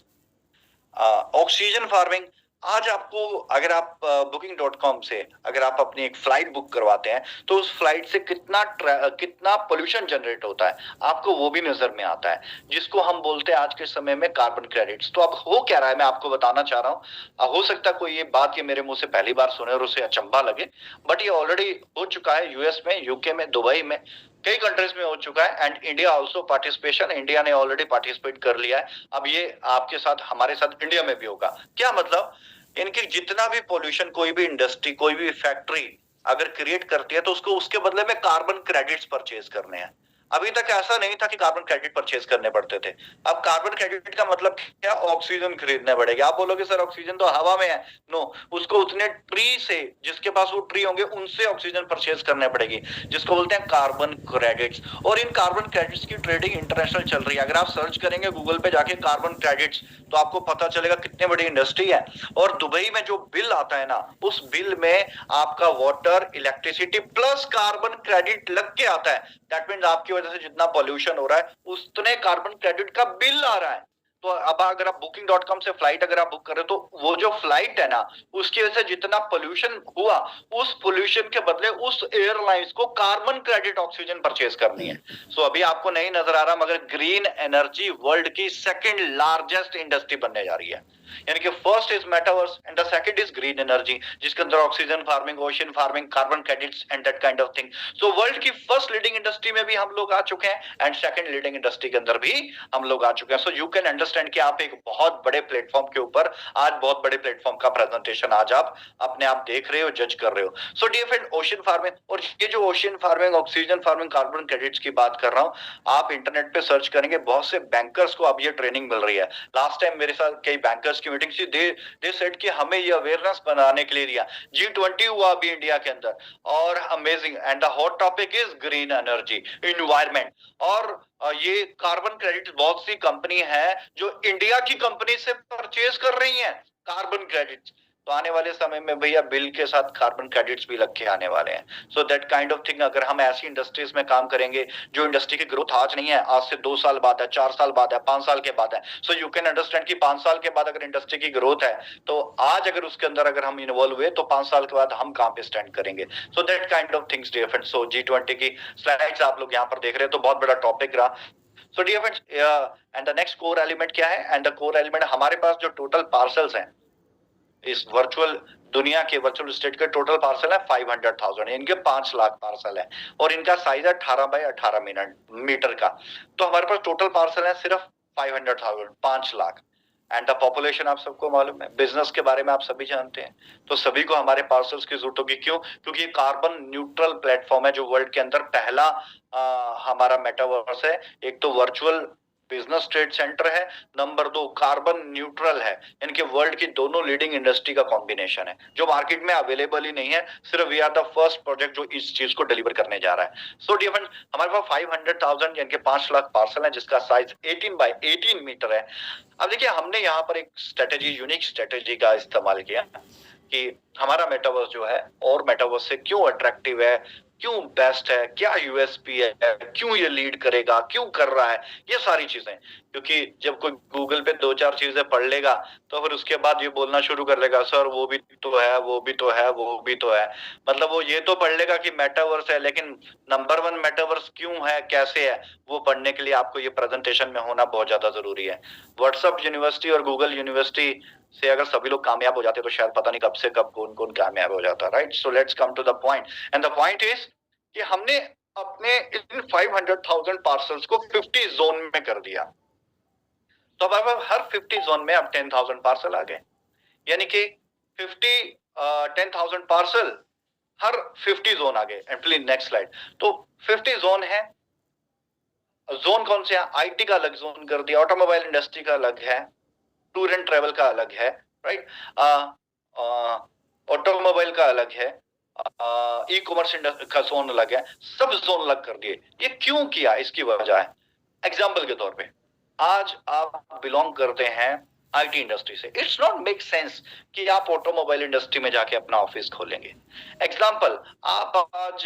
oxygen farming. आज आपको अगर आप booking.com से अगर आप अपनी एक फ्लाइट बुक करवाते हैं तो उस फ्लाइट से कितना पोल्यूशन जनरेट होता है आपको वो भी नजर में आता है, जिसको हम बोलते हैं आज के समय में कार्बन क्रेडिट्स। तो अब हो क्या रहा है मैं आपको बताना चाह रहा हूँ। हो सकता है कोई ये बात ये मेरे मुंह से पहली बार सुने और उसे अचंभा लगे, बट ये ऑलरेडी हो चुका है यूएस में, यूके में, दुबई में, कई कंट्रीज में हो चुका है। And India also participation, India ने ऑलरेडी पार्टिसिपेट कर लिया है। अब ये आपके साथ हमारे साथ इंडिया में भी होगा। क्या मतलब, इनकी जितना भी पोल्यूशन कोई भी इंडस्ट्री कोई भी फैक्ट्री अगर क्रिएट करती है तो उसको उसके बदले में कार्बन क्रेडिट्स परचेज करने हैं। अभी तक ऐसा नहीं था कि कार्बन क्रेडिट परचेज करने पड़ते थे। अब कार्बन क्रेडिट का मतलब क्या? ऑक्सीजन खरीदने पड़ेगी। आप बोलोगे सर ऑक्सीजन तो हवा में है। नो, उसको उतने ट्री से, जिसके पास वो ट्री होंगे उनसे ऑक्सीजन परचेज करने पड़ेगी, जिसको बोलते हैं कार्बन क्रेडिट्स। और इन कार्बन क्रेडिट्स की ट्रेडिंग इंटरनेशनल चल रही है। अगर आप सर्च करेंगे गूगल पे जाके कार्बन क्रेडिट्स तो आपको पता चलेगा कितनी बड़ी इंडस्ट्री है। और दुबई में जो बिल आता है ना, उस बिल में आपका water, electricity plus carbon credit लग के आता है। दैट मीन्स आपकी वजह से जितना पॉल्यूशन हो रहा है उतने कार्बन क्रेडिट का बिल आ रहा है। तो अब अगर आप booking.com से फ्लाइट अगर आप बुक कर रहे हो तो वो जो फ्लाइट है ना, उसकी वजह से जितना पोल्यूशन हुआ उस पोल्यूशन के बदले उस एयरलाइंस को कार्बन क्रेडिट ऑक्सीजन परचेज करनी है। सो अभी आपको नहीं नजर आ रहा, मगर ग्रीन एनर्जी वर्ल्ड की सेकंड लार्जेस्ट इंडस्ट्री बनने जा रही है। यानी कि first is metaverse and the second is green energy, जिसके अंदर oxygen farming, ocean farming, carbon credits and that kind of thing. So world की फर्स्ट लीडिंग इंडस्ट्री में भी हम लोग आ चुके हैं एंड सेकंड लीडिंग इंडस्ट्री के अंदर भी हम लोग आ चुके हैं। सो यू कैन अंडरस्टैंड कि आप एक बहुत बड़े प्लेटफॉर्म के ऊपर आज बहुत बड़े प्लेटफॉर्म का प्रेजेंटेशन आज आप अपने आप देख रहे हो, जज कर रहे हो। So dear friend, ocean farming, और ये जो ocean farming, oxygen farming, carbon credits की बात कर रहा हूं, आप इंटरनेट पे सर्च करेंगे, बहुत से बैंकर्स को अब ये ट्रेनिंग मिल रही है। लास्ट टाइम मेरे साथ कई बैंकर्स की मीटिंग थी, दे सेड कि हमें ये अवेयरनेस बनाने के लिए दिया। G20 हुआ अभी इंडिया के अंदर, और amazing, and the hot topic is green energy, environment. और ये कार्बन क्रेडिट बहुत सी कंपनी है जो इंडिया की कंपनी से परचेज कर रही हैं कार्बन क्रेडिट। तो आने वाले समय में भैया बिल के साथ कार्बन क्रेडिट्स भी लग के आने वाले हैं। सो दैट काइंड ऑफ थिंग, अगर हम ऐसी इंडस्ट्रीज में काम करेंगे जो इंडस्ट्री की ग्रोथ आज नहीं है, आज से 2 साल बाद है, 4 साल बाद है, 5 साल के बाद है। सो यू कैन अंडरस्टैंड कि 5 साल के बाद अगर इंडस्ट्री की ग्रोथ है तो आज अगर उसके अंदर अगर हम इन्वॉल्व हुए तो 5 साल के बाद हम कहां पे स्टैंड करेंगे। So that kind of things dear friends. So G20 की स्लाइड्स आप लोग यहाँ पर देख रहे हैं, तो बहुत बड़ा टॉपिक रहा। So dear friends, and the next core element क्या है? एंड द कोर एलिमेंट, हमारे पास जो टोटल पार्सल्स हैं इस वर्चुअल दुनिया के वर्चुअल स्टेट के टोटल पार्सल है 500,000, इनके 5 लाख पार्सल है और इनका साइज है 18 बाय 18 मीटर का। तो हमारे पास टोटल पार्सल है सिर्फ 500,000, 5 लाख। एंड द पॉपुलेशन आप सबको मालूम है, बिजनेस के बारे में आप सभी जानते हैं, तो सभी को हमारे पार्सल्स की जरूरत होगी। क्यों? क्योंकि ये कार्बन न्यूट्रल प्लेटफॉर्म है, जो वर्ल्ड के अंदर पहला हमारा मेटावर्स है। एक तो वर्चुअल बिजनेस ट्रेड सेंटर है, नंबर 2 कार्बन न्यूट्रल है, इनके वर्ल्ड की दोनों लीडिंग इंडस्ट्री का कॉम्बिनेशन है, जो मार्केट में अवेलेबल ही नहीं है। सिर्फ we are the first project जो इस चीज को डिलीवर करने जा रहा है। सो डियर फ्रेंड, हमारे पास 500,000 यानी कि 5 लाख पार्सल है, जिसका साइज 18 बाय 18 मीटर है। अब देखिए, हमने यहाँ पर एक स्ट्रेटेजी, यूनिक स्ट्रेटेजी का इस्तेमाल किया कि हमारा मेटावर्स जो है और मेटावर्स से क्यों अट्रैक्टिव है, क्यों बेस्ट है, क्या यूएसपी है, क्यों ये लीड करेगा, क्यों कर रहा है, ये सारी चीजें। क्योंकि जब कोई गूगल पे 2-4 चीजें पढ़ लेगा तो फिर उसके बाद ये बोलना शुरू कर देगा, सर वो भी तो है, वो भी तो है, वो भी तो है। मतलब वो ये तो पढ़ लेगा कि मेटावर्स है, लेकिन नंबर 1 मेटावर्स क्यों है, कैसे है, वो पढ़ने के लिए आपको ये प्रेजेंटेशन में होना बहुत ज्यादा जरूरी है। व्हाट्सएप यूनिवर्सिटी और गूगल यूनिवर्सिटी से अगर सभी लोग कामयाब हो जाते तो शायद पता नहीं कब से कब कौन कौन कामयाब हो जाता। Right, so let's come to the point, and the point is कि हमने अपने इन 500,000 पार्सल्स को 50 जोन में कर दिया। तो अब हर 50 जोन में अब 10,000 पार्सल आ गए, यानी कि 10,000 पार्सल हर 50 जोन आ गए। And please next slide. तो 50 जोन है। जोन कौन से है? आईटी का अलग जोन कर दिया, ऑटोमोबाइल इंडस्ट्री का अलग है, टूर एंड ट्रेवल का अलग है, राइट, ऑटोमोबाइल का अलग है, ई कॉमर्स का जोन अलग है, सब जोन अलग कर दिए। ये क्यों किया? इसकी वजह है, एग्जाम्पल के तौर पे, आज आप बिलोंग करते हैं आईटी इंडस्ट्री से, इट्स नॉट मेक सेंस कि आप ऑटोमोबाइल इंडस्ट्री में जाके अपना ऑफिस खोलेंगे। एग्जाम्पल, आप आज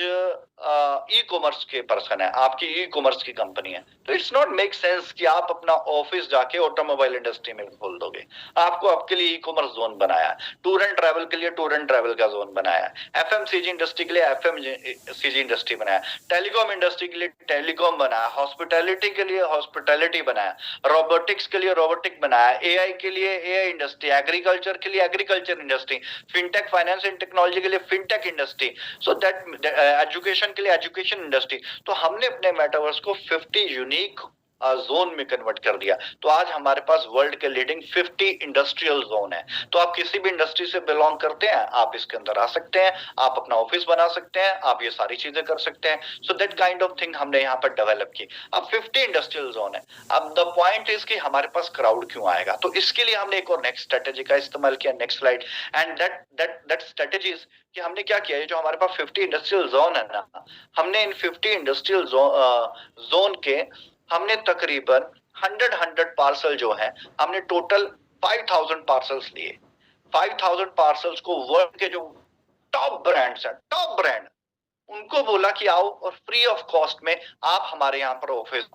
ई कॉमर्स के पर्सन है, आपकी ई कॉमर्स की कंपनी है, तो इट्स नॉट मेक सेंस कि आप अपना ऑफिस जाके ऑटोमोबाइल इंडस्ट्री में खोल दोगे। आपको आपके लिए ई कॉमर्स जोन बनाया है, टूर एंड ट्रैवल के लिए टूर एंड ट्रैवल का जोन बनाया है, एफएमसीजी इंडस्ट्री के लिए एफएमसीजी इंडस्ट्री बनाया, टेलीकॉम इंडस्ट्री के लिए टेलीकॉम बनाया, हॉस्पिटैलिटी के लिए हॉस्पिटैलिटी बनाया, रोबोटिक्स के लिए रोबोटिक बनाया, एआई के लिए एआई इंडस्ट्री, एग्रीकल्चर के लिए agriculture industry, fintech finance and technology के लिए fintech industry, so that education के लिए एजुकेशन इंडस्ट्री। तो हमने अपने मेटावर्स को 50 यूनिक जोन में कन्वर्ट कर दिया। तो आज हमारे पास वर्ल्ड के लीडिंग 50 इंडस्ट्रियल जोन है। तो आप किसी भी इंडस्ट्री से बिलोंग करते हैं, आप इसके अंदर आ सकते हैं, आप अपना ऑफिस बना सकते हैं, आप ये सारी चीजें कर सकते हैं। सो दैट काइंड ऑफ थिंग हमने यहाँ पर डेवलप की। अब 50 इंडस्ट्रियल जोन है। अब द पॉइंट इज कि हमारे पास क्राउड क्यों आएगा, तो इसके लिए हमने एक और नेक्स्ट स्ट्रेटेजी का इस्तेमाल किया। Next slide. And that strategies कि हमने क्या किया है, जो हमारे पास 50 इंडस्ट्रियल जोन है ना, हमने इन 50 इंडस्ट्रियल जोन के हमने तकरीबन 100 पार्सल जो है, हमने टोटल 5,000 पार्सल्स लिए। 5,000 पार्सल्स को वर्ल्ड के जो टॉप ब्रांड्स हैं, टॉप ब्रांड, उनको बोला कि आओ और फ्री ऑफ कॉस्ट में आप हमारे यहाँ पर ऑफिस,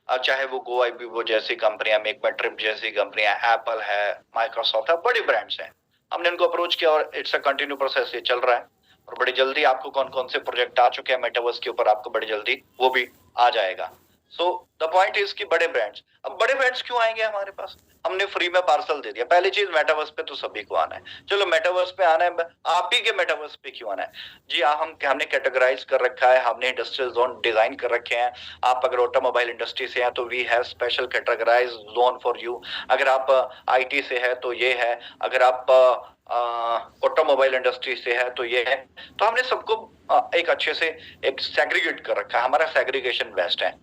चाहे वो गो वो जैसी कंपनियां, मेक माई ट्रिप जैसी कंपनियां, एप्पल है, माइक्रोसॉफ्ट है, बड़ी ब्रांड्स हैं। हमने उनको अप्रोच किया और इट्स अ कंटिन्यू प्रोसेस, ये चल रहा है। और बड़ी जल्दी आपको कौन कौन से प्रोजेक्ट आ चुके हैं मेटावर्स के ऊपर, आपको बड़ी जल्दी वो भी आ जाएगा। सो द पॉइंट इज कि बड़े ब्रांड्स, अब बड़े ब्रांड्स क्यों आएंगे हमारे पास? हमने फ्री में पार्सल दे दिया। पहली चीज, मेटावर्स पे तो सभी को आना है। चलो मेटावर्स पे आना है, आप ही के मेटावर्स पे क्यों आना है? जी हमने कैटेगराइज कर रखा है, हमने इंडस्ट्रियल जोन डिजाइन कर रखे हैं। आप अगर ऑटोमोबाइल इंडस्ट्री से हैं तो we have special categorize zone for you. अगर आप आईटी से है तो ये है, अगर आप ऑटोमोबाइल इंडस्ट्री से है तो ये है। तो हमने सबको एक अच्छे से एक सेग्रीगेट कर रखा है, हमारा सेग्रीगेशन बेस्ट है।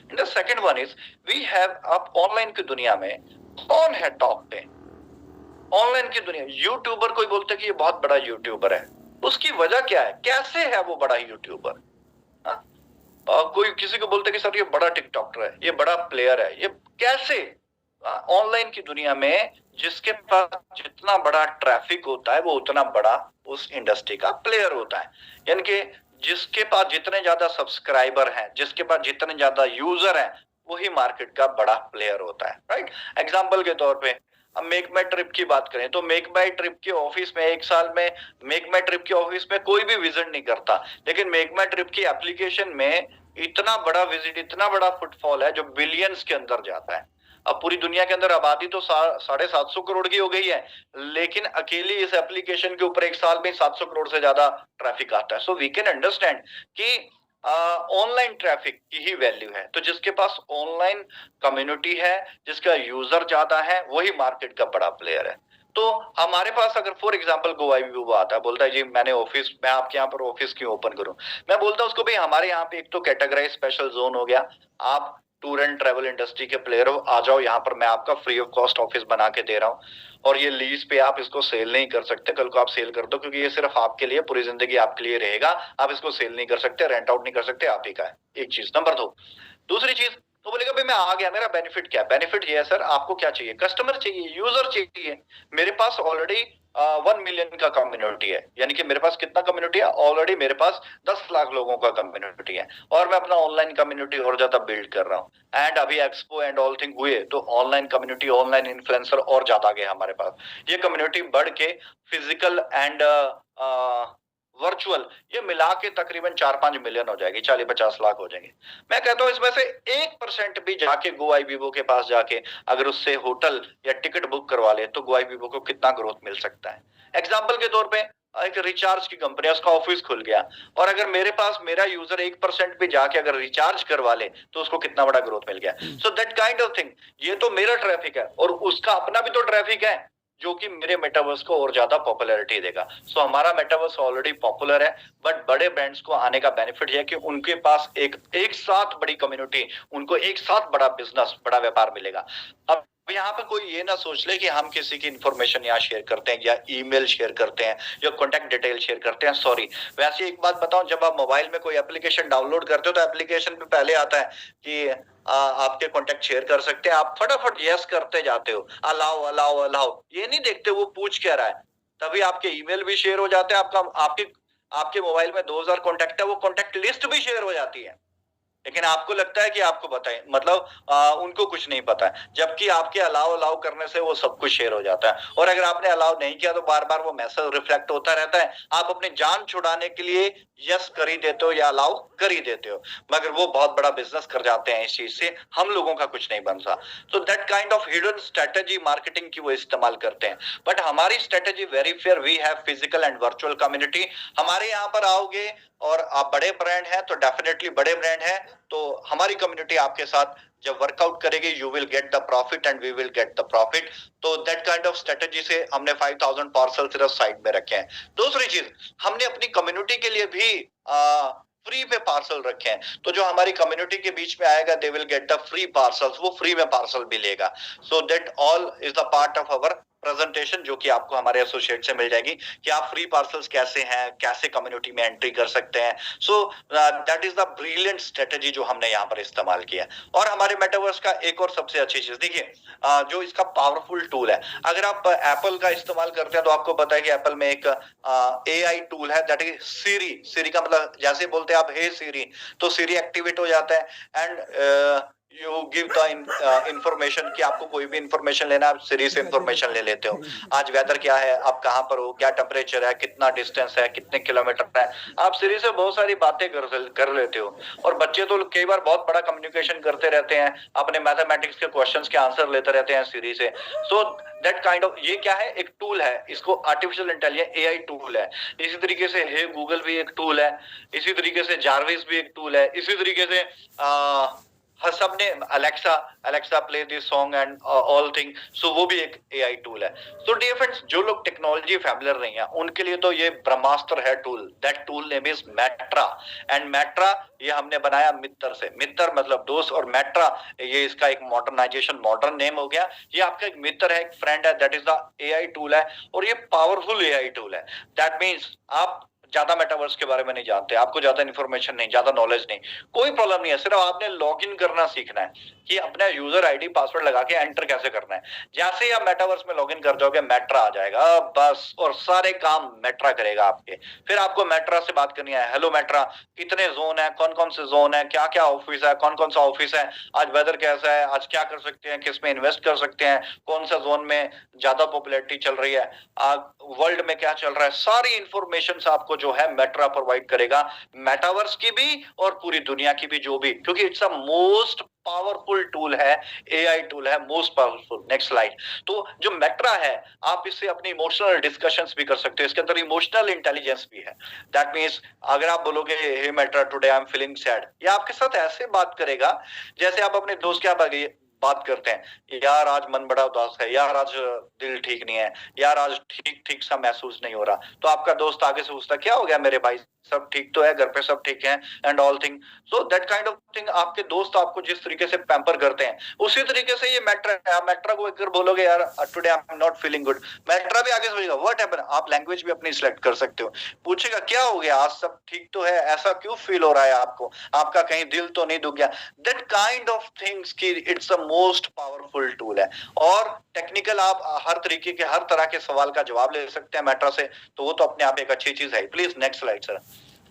The second one is we have, आप ऑनलाइन की दुनिया में कौन है टॉप पे? ऑनलाइन की दुनिया, यूट्यूबर, कोई बोलते हैं कि ये बहुत बड़ा यूट्यूबर है, उसकी वजह क्या है, कैसे है वो बड़ा यूट्यूबर? कोई किसी को बोलते हैं कि सर ये बड़ा टिकटॉकर है, ये बड़ा प्लेयर है, ये कैसे? ऑनलाइन की दुनिया में जिसके पास जितना बड़ा ट्रैफिक होता है वो उतना बड़ा उस इंडस्ट्री का प्लेयर होता है। यानी कि जिसके पास जितने ज्यादा सब्सक्राइबर हैं, जिसके पास जितने ज्यादा यूजर हैं, वही मार्केट का बड़ा प्लेयर होता है। राइट, एग्जांपल के तौर पे अब मेक माई ट्रिप की बात करें तो मेक माई ट्रिप के ऑफिस में एक साल में मेक माई ट्रिप के ऑफिस में कोई भी विजिट नहीं करता, लेकिन मेक माई ट्रिप की एप्लीकेशन में इतना बड़ा विजिट, इतना बड़ा फुटफॉल है जो बिलियंस के अंदर जाता है। अब पूरी दुनिया के अंदर आबादी तो 750 करोड़ की हो गई है, लेकिन अकेली इस एप्लीकेशन के ऊपर एक साल में 700 करोड़ से ज्यादा ट्रैफिक आता है। सो वी कैन अंडरस्टैंड कि ऑनलाइन ट्रैफिक की ही वैल्यू है। तो जिसके पास ऑनलाइन कम्युनिटी है, जिसका यूजर ज्यादा है, वही मार्केट का बड़ा प्लेयर है। तो हमारे पास अगर फॉर एग्जांपल गोवाई आता है, बोलता है जी मैं आपके यहाँ पर ऑफिस क्यों ओपन करूं। मैं बोलता हूँ उसको, भाई हमारे यहाँ पे एक तो कैटेगराइज स्पेशल जोन हो गया, आप टूर एंड ट्रेवल इंडस्ट्री के प्लेयर हो, आ जाओ यहाँ पर, मैं आपका फ्री ऑफ कॉस्ट ऑफिस बना के दे रहा हूँ। और ये लीज पे आप इसको सेल नहीं कर सकते, कल को आप सेल कर दो, क्योंकि ये सिर्फ आपके लिए, पूरी जिंदगी आपके लिए रहेगा, आप इसको सेल नहीं कर सकते, रेंट आउट नहीं कर सकते, आप ही का है। एक चीज। नंबर दो, दूसरी चीज, तो बोलेगा भाई मैं आ गया, मेरा बेनिफिट क्या है? बेनिफिट ये है सर, आपको क्या चाहिए? कस्टमर चाहिए, यूजर चाहिए। मेरे पास ऑलरेडी 1 मिलियन का कम्युनिटी है, यानी कि मेरे पास कितना कम्युनिटी है? ऑलरेडी मेरे पास 10 लाख लोगों का कम्युनिटी है, और मैं अपना ऑनलाइन कम्युनिटी और ज्यादा बिल्ड कर रहा हूँ। एंड अभी एक्सपो एंड ऑल थिंग हुए तो ऑनलाइन कम्युनिटी, ऑनलाइन इन्फ्लुएंसर और ज्यादा गए हमारे पास। ये कम्युनिटी बढ़ के फिजिकल एंड वर्चुअल, ये मिला के तकरीबन 4-5 मिलियन हो जाएगी, 40-50 लाख हो जाएंगे। मैं कहता हूं इसमें से 1% भी जाके गोआईबीबो के पास जाके अगर उससे होटल या टिकट बुक करवा ले, तो गोआईबीबो को कितना ग्रोथ मिल सकता है। एग्जाम्पल के तौर पे एक रिचार्ज की कंपनी है, उसका ऑफिस खुल गया, और अगर मेरे पास मेरा यूजर 1% भी जाके अगर रिचार्ज करवा ले, तो उसको कितना बड़ा ग्रोथ मिल गया। सो दैट काइंड ऑफ थिंग, ये तो मेरा ट्रैफिक है, और उसका अपना भी तो ट्रैफिक है, जो कि मेरे मेटावर्स को और ज्यादा पॉपुलैरिटी देगा। सो हमारा मेटावर्स ऑलरेडी पॉपुलर है, बट बड़े ब्रांड्स को आने का बेनिफिट है कि उनके पास एक साथ बड़ी कम्युनिटी, उनको एक साथ बड़ा बिजनेस, बड़ा व्यापार मिलेगा। अब यहाँ पे कोई ये ना सोच ले कि हम किसी की इंफॉर्मेशन यहाँ शेयर करते हैं, या ईमेल शेयर करते हैं, या कॉन्टेक्ट डिटेल शेयर करते हैं। सॉरी, वैसे एक बात बताऊं, जब आप मोबाइल में कोई एप्लीकेशन डाउनलोड करते हो, तो एप्लीकेशन पे पहले आता है कि आपके कॉन्टेक्ट शेयर कर सकते हैं, आप फटाफट यस करते जाते हो, अलाउ अलाउ अलाउ, ये नहीं देखते वो पूछ क्या रहा है। तभी आपके ईमेल भी शेयर हो जाते हैं, आपके मोबाइल में 2000 कॉन्टेक्ट है, वो कॉन्टेक्ट लिस्ट भी शेयर हो जाती है। लेकिन आपको लगता है कि आपको पता है, मतलब उनको कुछ नहीं पता है, जबकि आपके अलाउ अलाउ करने से वो सब कुछ शेयर हो जाता है। और अगर आपने अलाउ नहीं किया, तो बार बार वो मैसेज रिफ्लेक्ट होता रहता है, आप अपनी जान छुड़ाने के लिए यस कर ही देते हो या अलाउ कर ही देते हो, मगर वो बहुत बड़ा बिजनेस कर जाते हैं इस चीज से, हम लोगों का कुछ नहीं बनता। तो that kind of hidden strategy marketing की वो इस्तेमाल करते हैं। बट हमारी strategy very fair, we have physical and virtual community. हमारे यहाँ पर आओगे और आप बड़े ब्रांड हैं, तो डेफिनेटली बड़े ब्रांड हैं, तो हमारी कम्युनिटी आपके साथ जब वर्कआउट करेगी, you will get the profit and we will get the profit. तो दैट काइंड ऑफ स्ट्रेटेजी से हमने 5000 पार्सल सिर्फ साइड में रखे हैं। दूसरी चीज, हमने अपनी कम्युनिटी के लिए भी फ्री में पार्सल रखे हैं, तो जो हमारी कम्युनिटी के बीच में आएगा, they will get the free parcels, वो फ्री में पार्सल भी लेगा। So that all is the part of our presentation, जो कि आपको हमारे एसोसिएट से मिल जाएगी कि आप फ्री पार्सल्स कैसे हैं, कैसे कम्युनिटी में एंट्री कर सकते हैं। सो that is the brilliant strategy जो हमने यहाँ पर इस्तेमाल किया। और हमारे मेटावर्स का एक और सबसे अच्छी चीज देखिए, जो इसका पावरफुल टूल है, अगर आप एप्पल का इस्तेमाल करते हैं, तो आपको पता है कि एप्पल में एक AI टूल है, दैट इज सीरी। सीरी का मतलब जैसे बोलते हैं आप हे सीरी, तो सीरी एक्टिवेट हो जाता है, and you give the information कि आपको कोई भी इंफॉर्मेशन लेना है, आप सीरी से इंफॉर्मेशन ले लेते हो। आज वेदर क्या है, आप कहाँ पर हो, क्या टेम्परेचर है, कितना डिस्टेंस है, कितने किलोमीटर है, आप सीरी से बहुत सारी बातें कर लेते हो। और बच्चे तो कई बार बहुत बड़ा कम्युनिकेशन करते रहते हैं, अपने मैथमेटिक्स के क्वेश्चंस के आंसर लेते रहते हैं सीरी से। सो दैट काइंड ऑफ, ये क्या है, एक टूल है, इसको आर्टिफिशियल इंटेलिजेंस AI टूल है। इसी तरीके से हे गूगल भी एक टूल है, इसी तरीके से जार्विस भी एक टूल है, इसी तरीके से हर सबने Alexa play this song and all thing, so वो भी एक AI टूल है। सो डियर फ्रेंड्स, जो लोग टेक्नोलॉजी फैमिलियर नहीं है, उनके लिए तो ये ब्रह्मास्त्र है tool. That tool name is Metra, and Metra ये हमने बनाया मित्र से। मित्र मतलब दोस्त, और मेट्रा ये इसका एक मॉडर्नाइजेशन, मॉडर्न नेम हो गया। ये आपका एक मित्र है, एक फ्रेंड है, that is the AI tool है, और ये पावरफुल AI टूल है। दैट मीन्स आप ज्यादा मेटावर्स के बारे में नहीं जानते, आपको ज्यादा इन्फॉर्मेशन नहीं, ज्यादा नॉलेज नहीं, कोई प्रॉब्लम नहीं है, सिर्फ आपने लॉगिन करना सीखना है कि अपना यूजर आईडी पासवर्ड लगा के एंटर कैसे करना है। जैसे ही आप मेटावर्स में लॉगिन कर जाओगे, मेट्रा आ जाएगा बस, और सारे काम मेट्रा करेगा आपके। फिर आपको मेट्रा से बात करनी है, हेलो मेट्रा, कितने जोन है, कौन कौन से जोन है, क्या क्या ऑफिस है, कौन कौन सा ऑफिस है, आज वेदर कैसा है, आज क्या कर सकते हैं, किस में इन्वेस्ट कर सकते हैं, कौन सा जोन में ज्यादा पॉपुलैरिटी चल रही है, वर्ल्ड में क्या चल रहा है, सारी इंफॉर्मेशन आपको जो है मेट्रा प्रोवाइड करेगा, मेटावर्स की भी और पूरी दुनिया की भी, जो भी, क्योंकि it's a most powerful tool है, एआई टूल है, मोस्ट पावरफुल। Next slide. तो जो मेट्रा है, आप इससे अपनी इमोशनल डिस्कशंस भी कर सकते हो, इसके अंदर इमोशनल इंटेलिजेंस भी है। दैट मीन्स अगर आप बोलोगे hey Metra today I am feeling sad, या आपके साथ ऐसे बात करेगा जैसे आप अपने दोस्त क्या बात करते हैं, यार आज मन बड़ा उदास है, यार आज दिल ठीक नहीं है, यार आज ठीक ठीक सा महसूस नहीं हो रहा, तो आपका दोस्त आगे से पूछता क्या हो गया मेरे भाई, सब ठीक तो है, घर पे सब ठीक है, and all thing. So that kind of thing, आपके दोस्त आपको जिस तरीके से पैम्पर करते हैं, उसी तरीके से ये मेट्रा है। आप मेट्रा को अगर बोलोगे यार today I am not feeling good, Metra भी आगे से बोलेगा व्हाट हैपेंड, आप लैंग्वेज भी अपनी सिलेक्ट कर सकते हो, पूछेगा क्या हो गया, आज सब ठीक तो है, ऐसा क्यों फील हो रहा है आपको, आपका कहीं दिल तो नहीं दुख गया। दैट काइंड ऑफ थिंग्स की it's a most powerful tool है। और टेक्निकल आप हर तरीके के, हर तरह के सवाल का जवाब ले सकते हैं मेट्रा से, तो वो तो अपने आप एक अच्छी चीज है। Please next slide sir.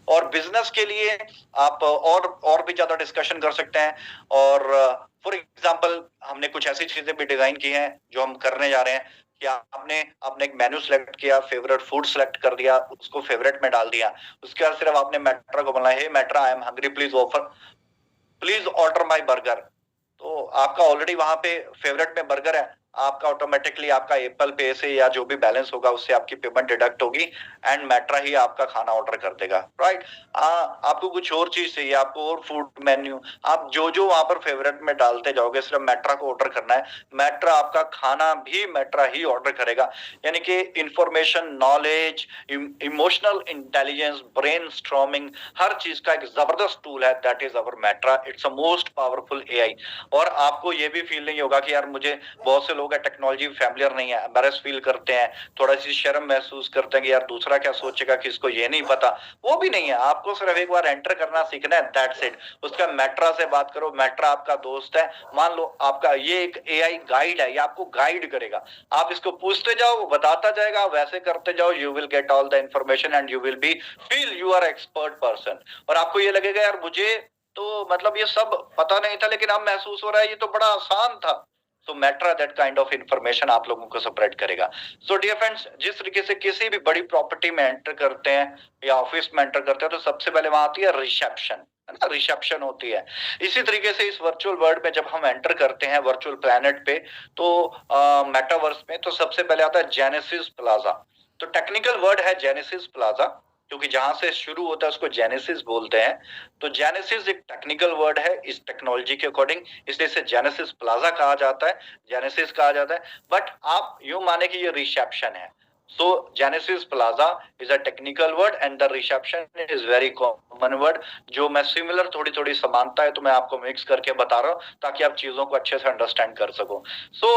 और बिजनेस के लिए आप और भी ज्यादा डिस्कशन कर सकते हैं। और फॉर एग्जांपल हमने कुछ ऐसी चीजें भी डिजाइन की हैं जो हम करने जा रहे हैं कि आपने अपने एक मेन्यू सेलेक्ट किया, फेवरेट फूड सेलेक्ट कर दिया, उसको फेवरेट में डाल दिया, उसके बाद सिर्फ आपने मेट्रा को बोला hey Metra I am hungry please order my burger, तो आपका ऑलरेडी वहां पे फेवरेट में बर्गर है, आपका ऑटोमेटिकली आपका एप्पल पे से या जो भी बैलेंस होगा उससे आपकी पेमेंट डिडक्ट होगी एंड मेट्रा ही आपका खाना ऑर्डर कर देगा, राइट। आपको कुछ और चीज चाहिए, आपको और फूड मेन्यू, आप जो जो वहां पर फेवरेट में डालते जाओगे, सिर्फ मेट्रा को ऑर्डर करना है, मेट्रा आपका खाना भी मेट्रा ही ऑर्डर करेगा। यानी कि information, knowledge, emotional intelligence, brainstorming, हर चीज का एक जबरदस्त टूल है, that is our Metra. It's a most powerful AI. और आपको ये भी फील नहीं होगा कि यार मुझे, बहुत से लोग है टेक्नोलॉजी फैमिलियर नहीं है, एम्बैरेस फील करते हैं, थोड़ा सी शर्म महसूस करते हैं कि यार दूसरा क्या सोचेगा कि इसको ये नहीं पता, वो भी नहीं है। आपको सिर्फ एक बार एंटर करना सीखना है, दैट्स इट। उसका मेट्रा से बात करो, मेट्रा आपका दोस्त है। मान लो आपका ये एक एआई गाइड है, ये आपको गाइड करेगा, आप इसको पूछते जाओ वो बताता जाएगा, वैसे करते जाओ, you will get all the information and you will be feel you are expert person. और आपको ये लगेगा यार मुझे तो मतलब ये सब पता नहीं था, लेकिन अब महसूस हो रहा है ये तो बड़ा आसान था। तो मेट्रा दैट काइंड ऑफ इंफॉर्मेशन आप लोगों को स्प्रेड करेगा। सो डियर फ्रेंड्स, जिस तरीके से किसी भी बड़ी प्रॉपर्टी में एंटर करते हैं या ऑफिस में एंटर करते हैं, तो सबसे पहले वहां आती है रिसेप्शन, है ना, रिसेप्शन होती है। इसी तरीके से इस वर्चुअल वर्ल्ड में जब हम एंटर करते हैं, वर्चुअल प्लैनेट पे, तो मेटावर्स में, तो सबसे पहले आता है जेनेसिस प्लाजा। तो टेक्निकल वर्ड है जेनेसिस प्लाजा, क्योंकि जहां से शुरू होता है उसको जेनेसिस बोलते हैं। तो जेनेसिस एक टेक्निकल वर्ड है इस टेक्नोलॉजी के अकॉर्डिंग, इसलिए इसे जेनेसिस प्लाजा कहा जाता है, जेनेसिस कहा जाता है। बट आप यूं माने कि ये रिसेप्शन है। So Genesis Plaza is a technical word and the reception is very common word। जो मैं सिमिलर थोड़ी थोड़ी समानता है तो मैं आपको मिक्स करके बता रहा हूँ ताकि आप चीजों को अच्छे से अंडरस्टैंड कर सको। सो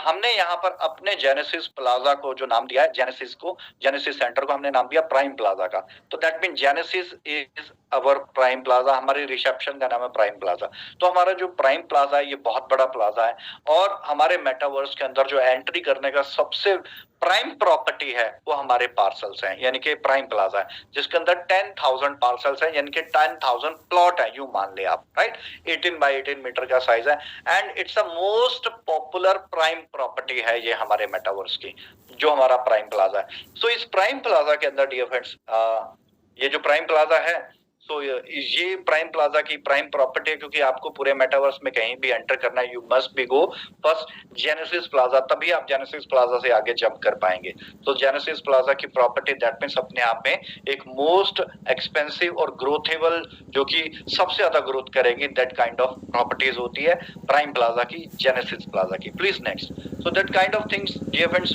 हमने यहाँ पर अपने जेनेसिस प्लाजा को जो नाम दिया है, जेनेसिस सेंटर को हमने नाम दिया प्राइम प्लाजा का। तो that mean genesis is our prime plaza, हमारी रिसेप्शन का नाम है प्राइम प्लाजा। तो हमारा जो प्राइम प्लाजा है ये बहुत बड़ा प्लाजा है, और हमारे मेटावर्स के अंदर जो एंट्री करने का सबसे प्राइम प्रॉपर्टी है वो हमारे पार्सल्स हैं, यानी कि प्राइम प्लाजा है, जिसके अंदर 10,000 पार्सल्स हैं, यानी कि 10,000 प्लॉट है, यूं मान ले आप, राइट। 18 बाई 18 मीटर का साइज है and it's a most popular prime property है ये हमारे मेटावर्स की, जो हमारा प्राइम प्लाजा है। सो इस प्राइम प्लाजा के अंदर डियर फ्रेंड्स, ये जो प्राइम प्लाजा है, तो ये प्राइम प्लाजा की प्राइम प्रॉपर्टी है, क्योंकि आपको पूरे मेटावर्स में कहीं भी एंटर करना है, you must be go first genesis plaza, तभी आप जेनेसिस प्लाजा से आगे जंप कर पाएंगे। तो जेनेसिस प्लाजा की प्रॉपर्टी दैट मींस अपने आप में एक मोस्ट एक्सपेंसिव और ग्रोथेबल, जो कि सबसे ज्यादा ग्रोथ करेगी, दैट काइंड ऑफ प्रॉपर्टीज होती है प्राइम प्लाजा की, जेनेसिस प्लाजा की। Please next. So that kind of things dear friends,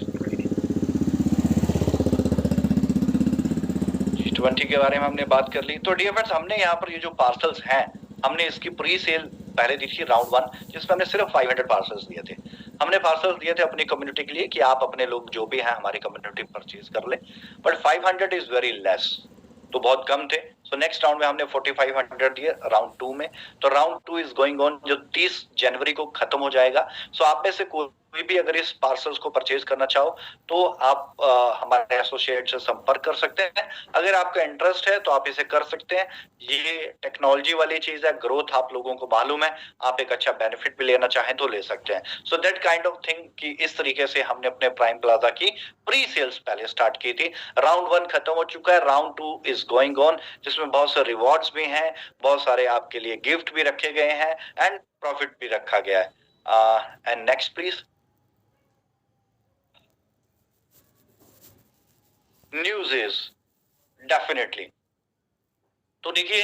G20 के बारे में हमने बात कर ली। तो डियर फ्रेंड्स, हमने यहाँ पर ये जो पार्सल्स हैं, हमने इसकी प्री सेल पहले दी थी राउंड 1, जिसमें हमने सिर्फ 500 पार्सल्स दिए थे। हमने पार्सल्स दिए थे अपनी कम्युनिटी के लिए कि आप अपने लोग जो भी हैं हमारी कम्युनिटी परचेज कर ले, बट 500 इज वेरी लेस, तो बहुत कम थे। सो नेक्स्ट राउंड में हमने 4500 दिए राउंड 2 में। तो राउंड 2 इज गोइंग ऑन, जो 30 जनवरी को खत्म हो जाएगा। सो आप में से कोई कोई भी अगर इस पार्सल्स को परचेज करना चाहो तो आप हमारे एसोसिएट से संपर्क कर सकते हैं। अगर आपका इंटरेस्ट है तो आप इसे कर सकते हैं। ये टेक्नोलॉजी वाली चीज है, ग्रोथ आप लोगों को मालूम है, आप एक अच्छा बेनिफिट भी लेना चाहें तो ले सकते हैं। सो दैट काइंड ऑफ थिंग कि इस तरीके से हमने अपने प्राइम प्लाजा की प्री सेल्स पहले स्टार्ट की थी। राउंड 1 खत्म हो चुका है, राउंड 2 इज गोइंग ऑन, जिसमें बहुत सारे रिवॉर्ड्स भी हैं, बहुत सारे आपके लिए गिफ्ट भी रखे गए हैं एंड प्रॉफिट भी रखा गया है। And next please. News is definitely, तो देखिए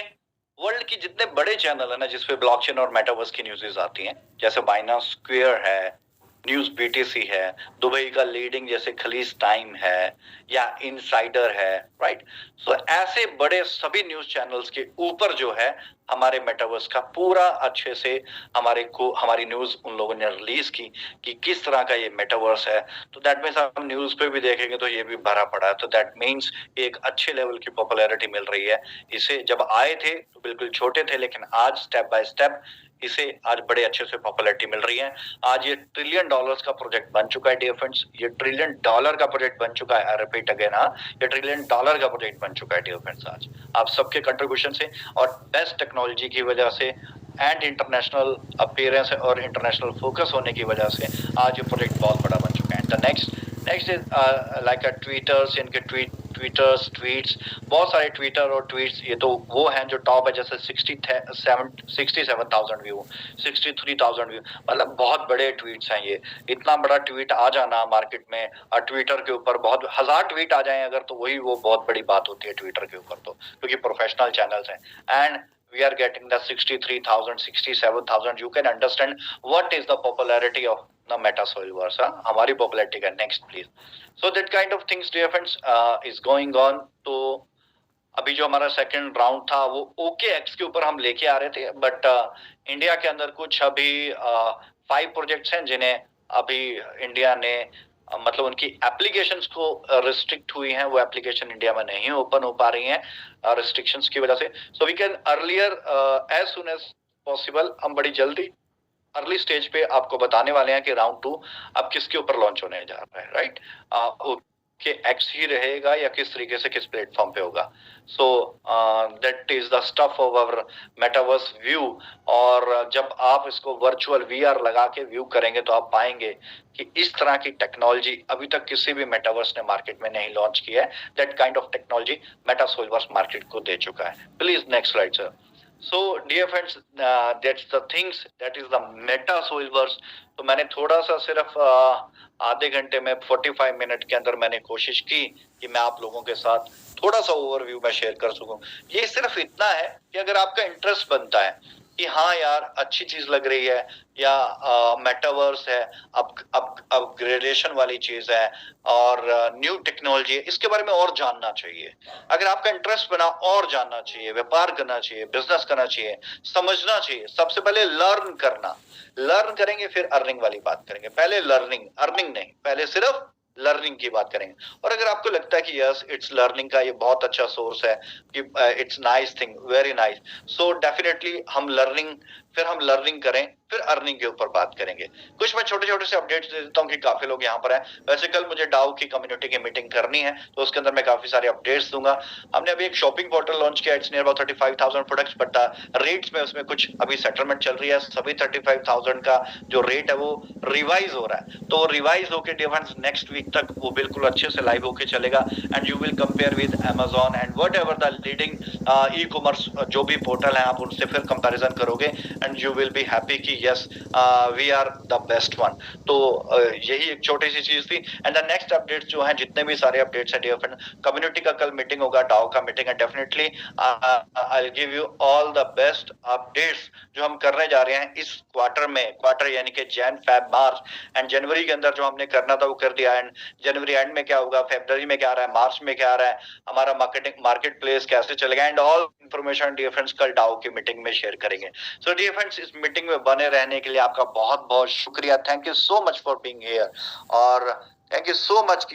वर्ल्ड की जितने बड़े चैनल है ना जिसपे ब्लॉकचेन और मेटावर्स की न्यूज़ेस आती हैं, जैसे बाइनांस स्क्वायर है, न्यूज बीटीसी है, दुबई का लीडिंग जैसे खलीज टाइम है या इनसाइडर है, राइट। सो ऐसे बड़े सभी न्यूज चैनल्स के ऊपर जो है हमारे मेटावर्स का पूरा अच्छे से हमारी न्यूज उन लोगों ने रिलीज की कि किस तरह का ये मेटावर्स है। तो दैट मीन्स हम न्यूज पे भी देखेंगे तो ये भी भरा पड़ा है, तो दैट मीन्स एक अच्छे लेवल की पॉपुलैरिटी मिल रही है। इसे जब आए थे तो बिल्कुल छोटे थे, लेकिन आज स्टेप बाय स्टेप इसे आज बड़े अच्छे से पॉपुलैरिटी मिल रही है। आज ये $1 ट्रिलियन का प्रोजेक्ट बन चुका है डियर फ्रेंड्स, ये $1 ट्रिलियन का प्रोजेक्ट बन चुका है। आई रिपीट अगेन, ये $1 ट्रिलियन का प्रोजेक्ट बन चुका है डियर फ्रेंड्स आज आप सबके कंट्रीब्यूशन से और बेस्ट टेक्नोलॉजी की वजह से एंड इंटरनेशनल अपीयरेंस और इंटरनेशनल फोकस होने की वजह से आज ये प्रोजेक्ट बहुत बड़ा बन चुका है। The next is like a twitters, इनके ट्वीट्स, बहुत सारे ट्विटर और ट्वीट्स, ये तो वो हैं जो टॉप है, जैसे 67,000 व्यू, 63,000 व्यू, मतलब बहुत बड़े ट्वीट्स हैं ये। इतना बड़ा ट्वीट आ जाना मार्केट में और ट्विटर के ऊपर बहुत 1000 ट्वीट आ जाएं अगर, तो वही वो बहुत बड़ी बात होती है ट्विटर के ऊपर, तो क्योंकि प्रोफेशनल चैनल्स हैं। And we are getting the 63,000, 67,000. You can understand what is the popularity of the Metasoilverse. हमारी popularity का next please. So that kind of things dear friends is going on. तो अभी जो हमारा सेकंड राउंड था वो OKX के ऊपर हम लेके आ रहे थे, बट इंडिया के अंदर कुछ अभी 5 प्रोजेक्ट्स हैं जिन्हें अभी इंडिया ने मतलब उनकी एप्लीकेशंस को रिस्ट्रिक्ट हुई हैं, वो एप्लीकेशन इंडिया में नहीं ओपन हो पा रही हैं रिस्ट्रिक्शंस की वजह से। So we can earlier as soon as possible, हम बड़ी जल्दी अर्ली स्टेज पे आपको बताने वाले हैं कि राउंड 2 अब किसके ऊपर लॉन्च होने जा रहा है, राइट। कि एक्स ही रहेगा या किस तरीके से किस प्लेटफॉर्म पे होगा। So that is the stuff of our metaverse view. और जब आप इसको वर्चुअल VR लगा के व्यू करेंगे तो आप पाएंगे कि इस तरह की टेक्नोलॉजी अभी तक किसी भी मेटावर्स ने मार्केट में नहीं लॉन्च किया है। That kind of technology metasoulverse market को दे चुका है। Please next slide sir. So dear friends, that's the things, that is the Metasoilverse। तो मैंने थोड़ा सा सिर्फ आधे घंटे में 45 मिनट के अंदर मैंने कोशिश की कि मैं आप लोगों के साथ थोड़ा सा ओवरव्यू में शेयर कर सकूं। ये सिर्फ इतना है कि अगर आपका इंटरेस्ट बनता है कि हाँ यार अच्छी चीज लग रही है या मेटावर्स है, अपग्रेडेशन वाली चीज है और न्यू टेक्नोलॉजी है, इसके बारे में और जानना चाहिए। अगर आपका इंटरेस्ट बना और जानना चाहिए, व्यापार करना चाहिए, बिजनेस करना चाहिए, समझना चाहिए, सबसे पहले लर्न करेंगे फिर अर्निंग वाली बात करेंगे। पहले अर्निंग नहीं, पहले सिर्फ लर्निंग की बात करेंगे। और अगर आपको लगता है कि यस इट्स लर्निंग का ये बहुत अच्छा सोर्स है कि it's nice thing, very nice, so definitely हम लर्निंग करें फिर अर्निंग के ऊपर बात करेंगे। कुछ मैं छोटे से अपडेट्स दे देता हूँ कि काफी लोग यहाँ पर हैं। वैसे कल मुझे डाउ की कम्युनिटी की मीटिंग करनी है तो उसके अंदर मैं काफी सारे अपडेट्स दूंगा। हमने अभी एक शॉपिंग पोर्टल लॉन्च किया, it's near about 35,000 products, but rates में उसमें कुछ अभी सेटलमेंट चल रही है। सभी 35,000 का जो रेट है वो रिवाइज हो रहा है, तो रिवाइज होकर डिफरेंस नेक्स्ट वीक तक वो बिल्कुल अच्छे से लाइव होके चलेगा। And you will compare with Amazon and whatever the leading e commerce जो भी पोर्टल है, आप उनसे फिर कंपैरिजन करोगे and you will be happy कि yes we are the best one. तो यही एक छोटी सी चीज थी। एंड द नेक्स्ट अपडेट्स जो हैं, जितने भी सारे अपडेट्स हैं डियर फ्रेंड, कम्युनिटी का कल मीटिंग होगा, डाओ का मीटिंग है, definitely I will give you all the best updates जो हम करने जा रहे हैं इस क्वार्टर में। क्वार्टर यानी कि जैन, फेब, मार्च एंड जनवरी के अंदर जो हमने करना था वो कर दिया। एंड जनवरी एंड में क्या होगा, फरवरी में क्या आ रहा है, मार्च में क्या आ रहा है, हमारा मार्केट प्लेस कैसे चलेगा, and all information dear friends कल डाओ की मीटिंग में शेयर करेंगे। सो डियर फ्रेंड्स, इस मीटिंग में बने रहने के लिए आपका बहुत बहुत शुक्रिया। Thank you so much for being here और थैंक यू सो मच।